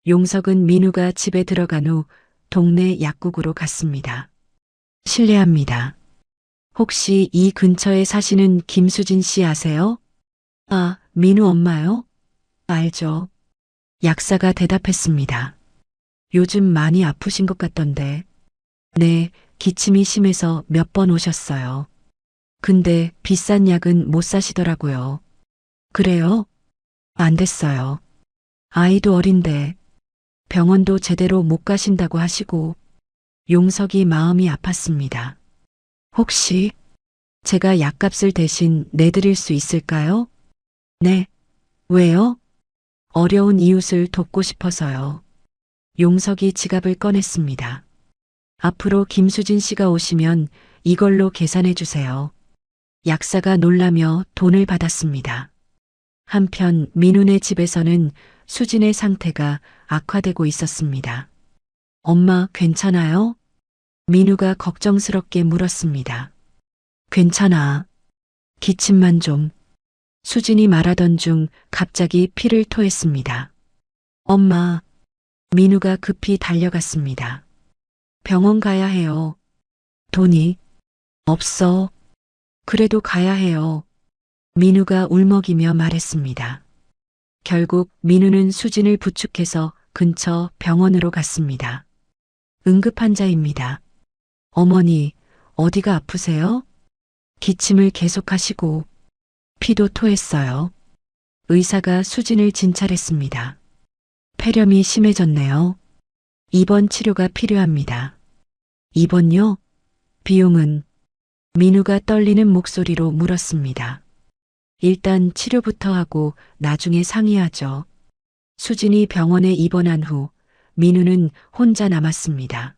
용석은 민우가 집에 들어간 후 동네 약국으로 갔습니다. 실례합니다. 혹시 이 근처에 사시는 김수진 씨 아세요? 아, 민우 엄마요? 알죠. 약사가 대답했습니다. 요즘 많이 아프신 것 같던데. 네, 기침이 심해서 몇 번 오셨어요. 근데 비싼 약은 못 사시더라고요. 그래요? 안 됐어요. 아이도 어린데 병원도 제대로 못 가신다고 하시고. 용석이 마음이 아팠습니다. 혹시 제가 약값을 대신 내드릴 수 있을까요? 네. 왜요? 어려운 이웃을 돕고 싶어서요. 용석이 지갑을 꺼냈습니다. 앞으로 김수진 씨가 오시면 이걸로 계산해 주세요. 약사가 놀라며 돈을 받았습니다. 한편 민훈의 집에서는 수진의 상태가 악화되고 있었습니다. 엄마, 괜찮아요? 민우가 걱정스럽게 물었습니다. 괜찮아. 기침만 좀. 수진이 말하던 중 갑자기 피를 토했습니다. 엄마. 민우가 급히 달려갔습니다. 병원 가야 해요. 돈이 없어. 그래도 가야 해요. 민우가 울먹이며 말했습니다. 결국 민우는 수진을 부축해서 근처 병원으로 갔습니다. 응급환자입니다. 어머니, 어디가 아프세요? 기침을 계속하시고 피도 토했어요. 의사가 수진을 진찰했습니다. 폐렴이 심해졌네요. 입원 치료가 필요합니다. 입원요? 비용은? 민우가 떨리는 목소리로 물었습니다. 일단 치료부터 하고 나중에 상의하죠. 수진이 병원에 입원한 후 민우는 혼자 남았습니다.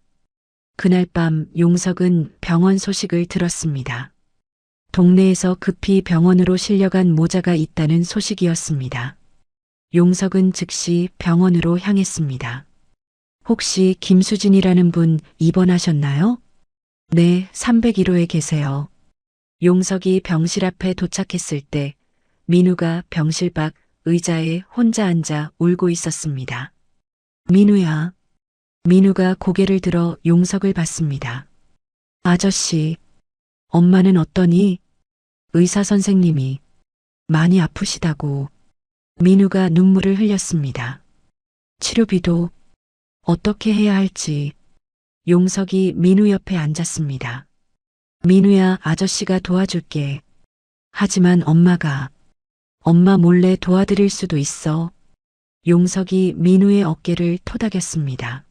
그날 밤 용석은 병원 소식을 들었습니다. 동네에서 급히 병원으로 실려간 모자가 있다는 소식이었습니다. 용석은 즉시 병원으로 향했습니다. 혹시 김수진이라는 분 입원하셨나요? 네, 301호에 계세요. 용석이 병실 앞에 도착했을 때 민우가 병실 밖 의자에 혼자 앉아 울고 있었습니다. 민우야. 민우가 고개를 들어 용석을 봤습니다. 아저씨, 엄마는 어떠니? 의사 선생님이 많이 아프시다고. 민우가 눈물을 흘렸습니다. 치료비도 어떻게 해야 할지. 용석이 민우 옆에 앉았습니다. 민우야, 아저씨가 도와줄게. 하지만 엄마 몰래 도와드릴 수도 있어. 용석이 민우의 어깨를 토닥였습니다.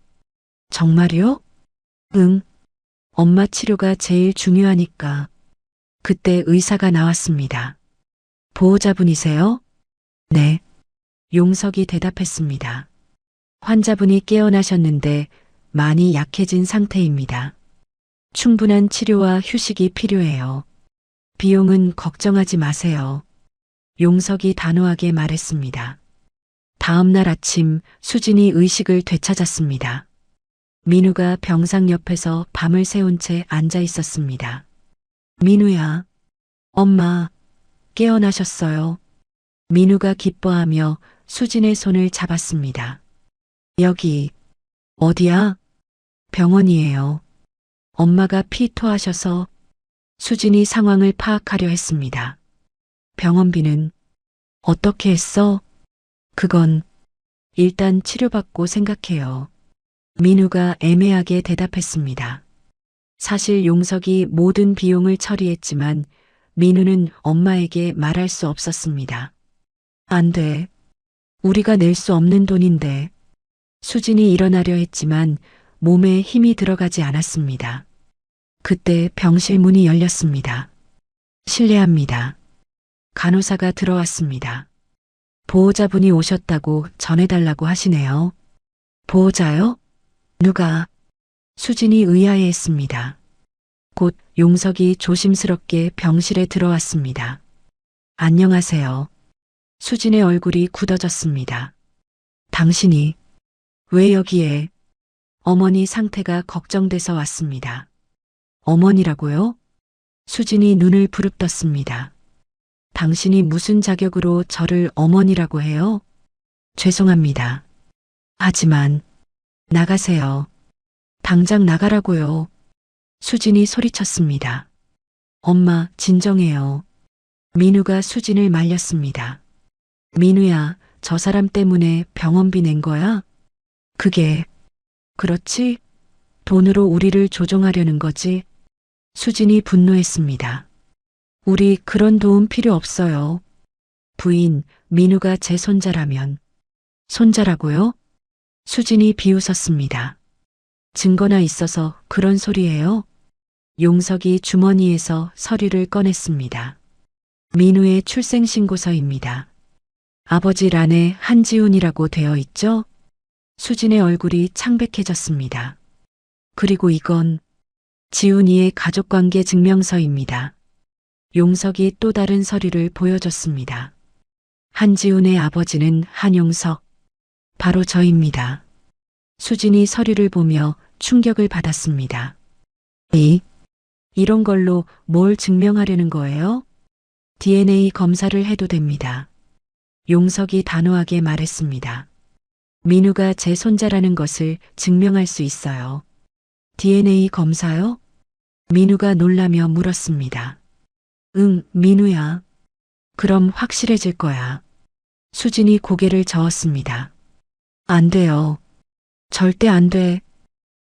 정말요? 응. 엄마 치료가 제일 중요하니까. 그때 의사가 나왔습니다. 보호자분이세요? 네. 용석이 대답했습니다. 환자분이 깨어나셨는데 많이 약해진 상태입니다. 충분한 치료와 휴식이 필요해요. 비용은 걱정하지 마세요. 용석이 단호하게 말했습니다. 다음 날 아침 수진이 의식을 되찾았습니다. 민우가 병상 옆에서 밤을 새운 채 앉아 있었습니다. 민우야, 엄마, 깨어나셨어요. 민우가 기뻐하며 수진의 손을 잡았습니다. 여기, 어디야? 병원이에요. 엄마가 피토하셔서. 수진이 상황을 파악하려 했습니다. 병원비는 어떻게 했어? 그건 일단 치료받고 생각해요. 민우가 애매하게 대답했습니다. 사실 용석이 모든 비용을 처리했지만 민우는 엄마에게 말할 수 없었습니다. 안 돼. 우리가 낼 수 없는 돈인데. 수진이 일어나려 했지만 몸에 힘이 들어가지 않았습니다. 그때 병실 문이 열렸습니다. 실례합니다. 간호사가 들어왔습니다. 보호자분이 오셨다고 전해달라고 하시네요. 보호자요? 누가? 수진이 의아해했습니다. 곧 용석이 조심스럽게 병실에 들어왔습니다. 안녕하세요. 수진의 얼굴이 굳어졌습니다. 당신이 왜 여기에? 어머니 상태가 걱정돼서 왔습니다. 어머니라고요? 수진이 눈을 부릅떴습니다. 당신이 무슨 자격으로 저를 어머니라고 해요? 죄송합니다. 하지만 나가세요. 당장 나가라고요. 수진이 소리쳤습니다. 엄마, 진정해요. 민우가 수진을 말렸습니다. 민우야, 저 사람 때문에 병원비 낸 거야? 그게, 그렇지? 돈으로 우리를 조종하려는 거지? 수진이 분노했습니다. 우리 그런 도움 필요 없어요. 부인, 민우가 제 손자라면. 손자라고요? 수진이 비웃었습니다. 증거나 있어서 그런 소리예요? 용석이 주머니에서 서류를 꺼냈습니다. 민우의 출생신고서입니다. 아버지 란에 한지훈이라고 되어 있죠? 수진의 얼굴이 창백해졌습니다. 그리고 이건 지훈이의 가족관계 증명서입니다. 용석이 또 다른 서류를 보여줬습니다. 한지훈의 아버지는 한용석, 바로 저입니다. 수진이 서류를 보며 충격을 받았습니다. 이런 걸로 뭘 증명하려는 거예요? DNA 검사를 해도 됩니다. 용석이 단호하게 말했습니다. 민우가 제 손자라는 것을 증명할 수 있어요. DNA 검사요? 민우가 놀라며 물었습니다. 응, 민우야. 그럼 확실해질 거야. 수진이 고개를 저었습니다. 안 돼요. 절대 안 돼.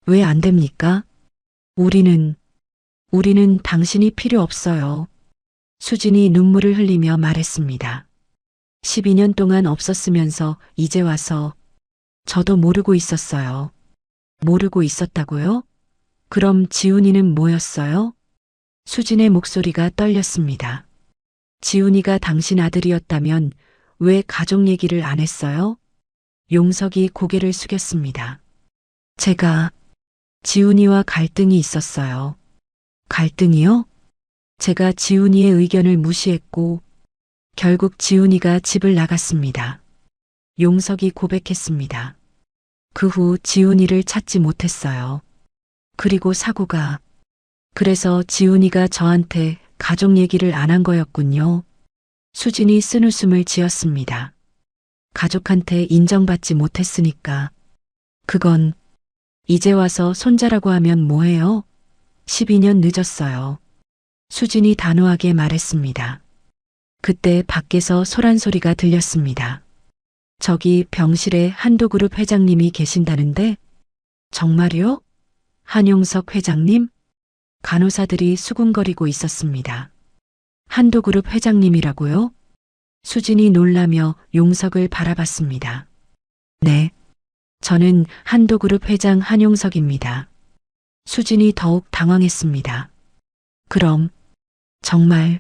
왜 안 됩니까? 우리는 당신이 필요 없어요. 수진이 눈물을 흘리며 말했습니다. 12년 동안 없었으면서 이제 와서 저도 모르고 있었어요. 모르고 있었다고요? 그럼 지훈이는 뭐였어요? 수진의 목소리가 떨렸습니다. 지훈이가 당신 아들이었다면 왜 가족 얘기를 안 했어요? 용석이 고개를 숙였습니다. 제가 지훈이와 갈등이 있었어요. 갈등이요? 제가 지훈이의 의견을 무시했고 결국 지훈이가 집을 나갔습니다. 용석이 고백했습니다. 그 후 지훈이를 찾지 못했어요. 그리고 사고가 그래서 지훈이가 저한테 가족 얘기를 안 한 거였군요. 수진이 쓴웃음을 지었습니다. 가족한테 인정받지 못했으니까. 그건 이제 와서 손자라고 하면 뭐해요? 12년 늦었어요. 수진이 단호하게 말했습니다. 그때 밖에서 소란 소리가 들렸습니다. 저기 병실에 한도그룹 회장님이 계신다는데? 정말요? 한용석 회장님? 간호사들이 수군거리고 있었습니다. 한도그룹 회장님이라고요? 수진이 놀라며 용석을 바라봤습니다. 네. 저는 한도그룹 회장 한용석입니다. 수진이 더욱 당황했습니다. 그럼 정말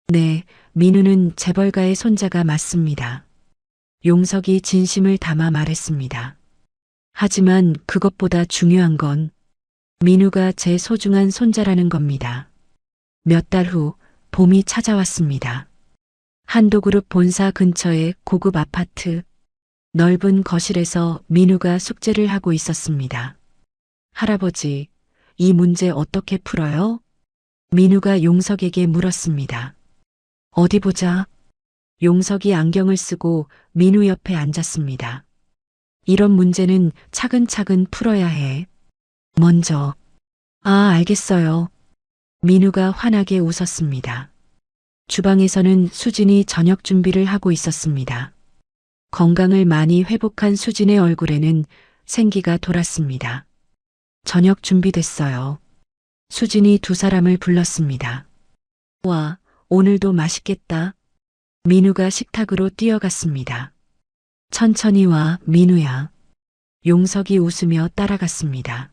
네, 민우는 재벌가의 손자가 맞습니다. 용석이 진심을 담아 말했습니다. 하지만 그것보다 중요한 건 민우가 제 소중한 손자라는 겁니다. 몇 달 후 봄이 찾아왔습니다. 한도그룹 본사 근처의 고급 아파트, 넓은 거실에서 민우가 숙제를 하고 있었습니다. 할아버지, 이 문제 어떻게 풀어요? 민우가 용석에게 물었습니다. 어디 보자. 용석이 안경을 쓰고 민우 옆에 앉았습니다. 이런 문제는 차근차근 풀어야 해. 먼저, 알겠어요. 민우가 환하게 웃었습니다. 주방에서는 수진이 저녁 준비를 하고 있었습니다. 건강을 많이 회복한 수진의 얼굴에는 생기가 돌았습니다. 저녁 준비됐어요. 수진이 두 사람을 불렀습니다. 와, 오늘도 맛있겠다. 민우가 식탁으로 뛰어갔습니다. 천천히 와, 민우야. 용석이 웃으며 따라갔습니다.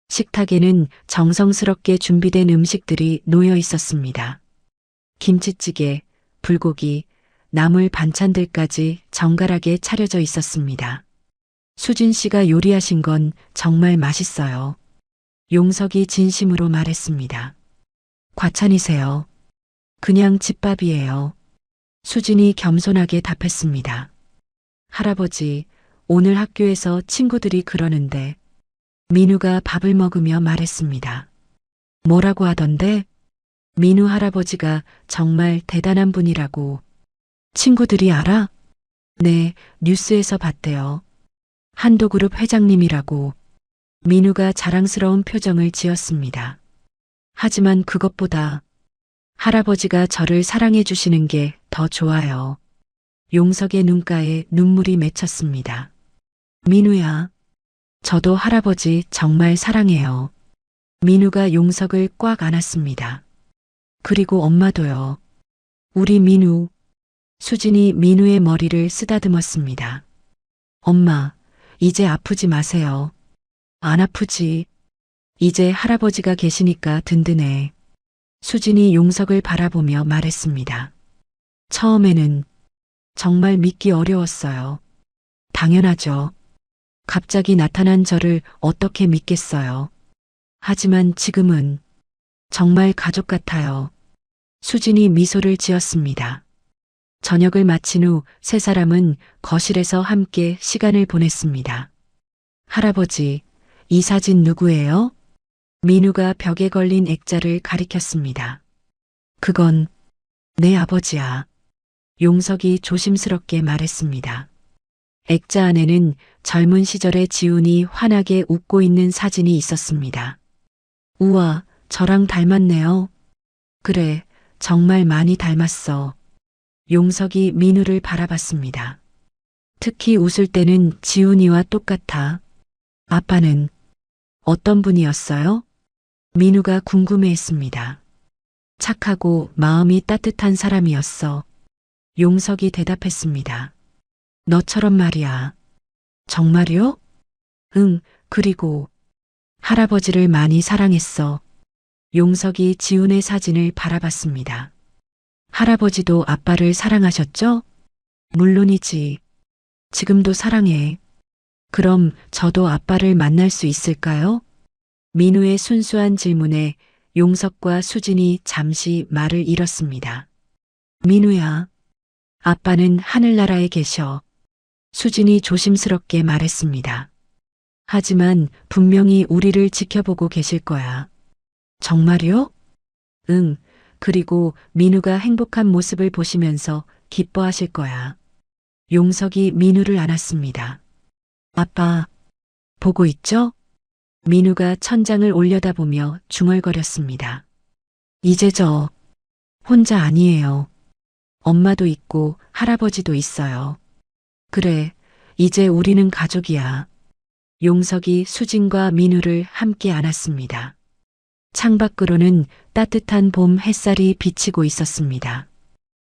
식탁에는 정성스럽게 준비된 음식들이 놓여 있었습니다. 김치찌개, 불고기, 나물 반찬들까지 정갈하게 차려져 있었습니다. 수진 씨가 요리하신 건 정말 맛있어요. 용석이 진심으로 말했습니다. 과찬이세요. 그냥 집밥이에요. 수진이 겸손하게 답했습니다. 할아버지, 오늘 학교에서 친구들이 그러는데 민우가 밥을 먹으며 말했습니다. 뭐라고 하던데? 민우 할아버지가 정말 대단한 분이라고. 친구들이 알아? 네, 뉴스에서 봤대요. 한도그룹 회장님이라고. 민우가 자랑스러운 표정을 지었습니다. 하지만 그것보다 할아버지가 저를 사랑해 주시는 게 더 좋아요. 용석의 눈가에 눈물이 맺혔습니다. 민우야, 저도 할아버지 정말 사랑해요. 민우가 용석을 꽉 안았습니다. 그리고 엄마도요. 우리 민우. 수진이 민우의 머리를 쓰다듬었습니다. 엄마, 이제 아프지 마세요. 안 아프지. 이제 할아버지가 계시니까 든든해. 수진이 용석을 바라보며 말했습니다. 처음에는 정말 믿기 어려웠어요. 당연하죠. 갑자기 나타난 저를 어떻게 믿겠어요. 하지만 지금은 정말 가족 같아요. 수진이 미소를 지었습니다. 저녁을 마친 후 세 사람은 거실에서 함께 시간을 보냈습니다. 할아버지, 이 사진 누구예요? 민우가 벽에 걸린 액자를 가리켰습니다. 그건 내 아버지야. 용석이 조심스럽게 말했습니다. 액자 안에는 젊은 시절의 지훈이 환하게 웃고 있는 사진이 있었습니다. 우와, 저랑 닮았네요. 그래, 정말 많이 닮았어. 용석이 민우를 바라봤습니다. 특히 웃을 때는 지훈이와 똑같아. 아빠는 어떤 분이었어요? 민우가 궁금해했습니다. 착하고 마음이 따뜻한 사람이었어. 용석이 대답했습니다. 너처럼 말이야. 정말요? 응, 그리고 할아버지를 많이 사랑했어. 용석이 지훈의 사진을 바라봤습니다. 할아버지도 아빠를 사랑하셨죠? 물론이지. 지금도 사랑해. 그럼 저도 아빠를 만날 수 있을까요? 민우의 순수한 질문에 용석과 수진이 잠시 말을 잃었습니다. 민우야, 아빠는 하늘나라에 계셔. 수진이 조심스럽게 말했습니다. 하지만 분명히 우리를 지켜보고 계실 거야. 정말요? 응, 그리고 민우가 행복한 모습을 보시면서 기뻐하실 거야. 용석이 민우를 안았습니다. 아빠, 보고 있죠? 민우가 천장을 올려다보며 중얼거렸습니다. 이제 저 혼자 아니에요. 엄마도 있고 할아버지도 있어요. 그래, 이제 우리는 가족이야. 용석이 수진과 민우를 함께 안았습니다. 창밖으로는 따뜻한 봄 햇살이 비치고 있었습니다.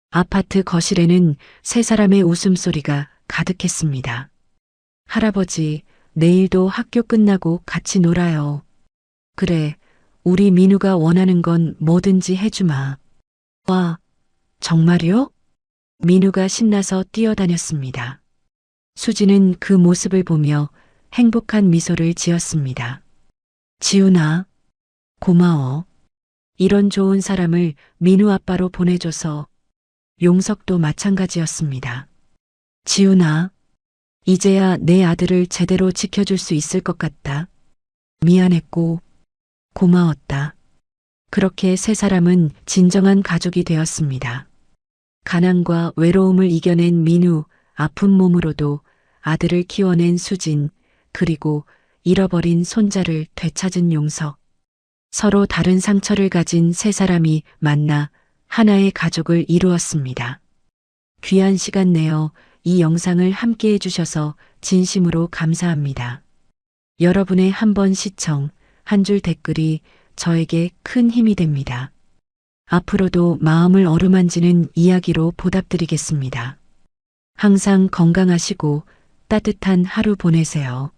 아파트 거실에는 세 사람의 웃음소리가 가득했습니다. 할아버지, 내일도 학교 끝나고 같이 놀아요. 그래, 우리 민우가 원하는 건 뭐든지 해주마. 와, 정말요? 민우가 신나서 뛰어다녔습니다. 수지는 그 모습을 보며 행복한 미소를 지었습니다. 지훈아, 고마워. 이런 좋은 사람을 민우 아빠로 보내줘서. 용석도 마찬가지였습니다. 지훈아, 이제야 내 아들을 제대로 지켜줄 수 있을 것 같다. 미안했고 고마웠다. 그렇게 세 사람은 진정한 가족이 되었습니다. 가난과 외로움을 이겨낸 민우, 아픈 몸으로도 아들을 키워낸 수진, 그리고 잃어버린 손자를 되찾은 용석. 서로 다른 상처를 가진 세 사람이 만나 하나의 가족을 이루었습니다. 귀한 시간 내어 이 영상을 함께 해주셔서 진심으로 감사합니다. 여러분의 한 번 시청, 한 줄 댓글이 저에게 큰 힘이 됩니다. 앞으로도 마음을 어루만지는 이야기로 보답드리겠습니다. 항상 건강하시고 따뜻한 하루 보내세요.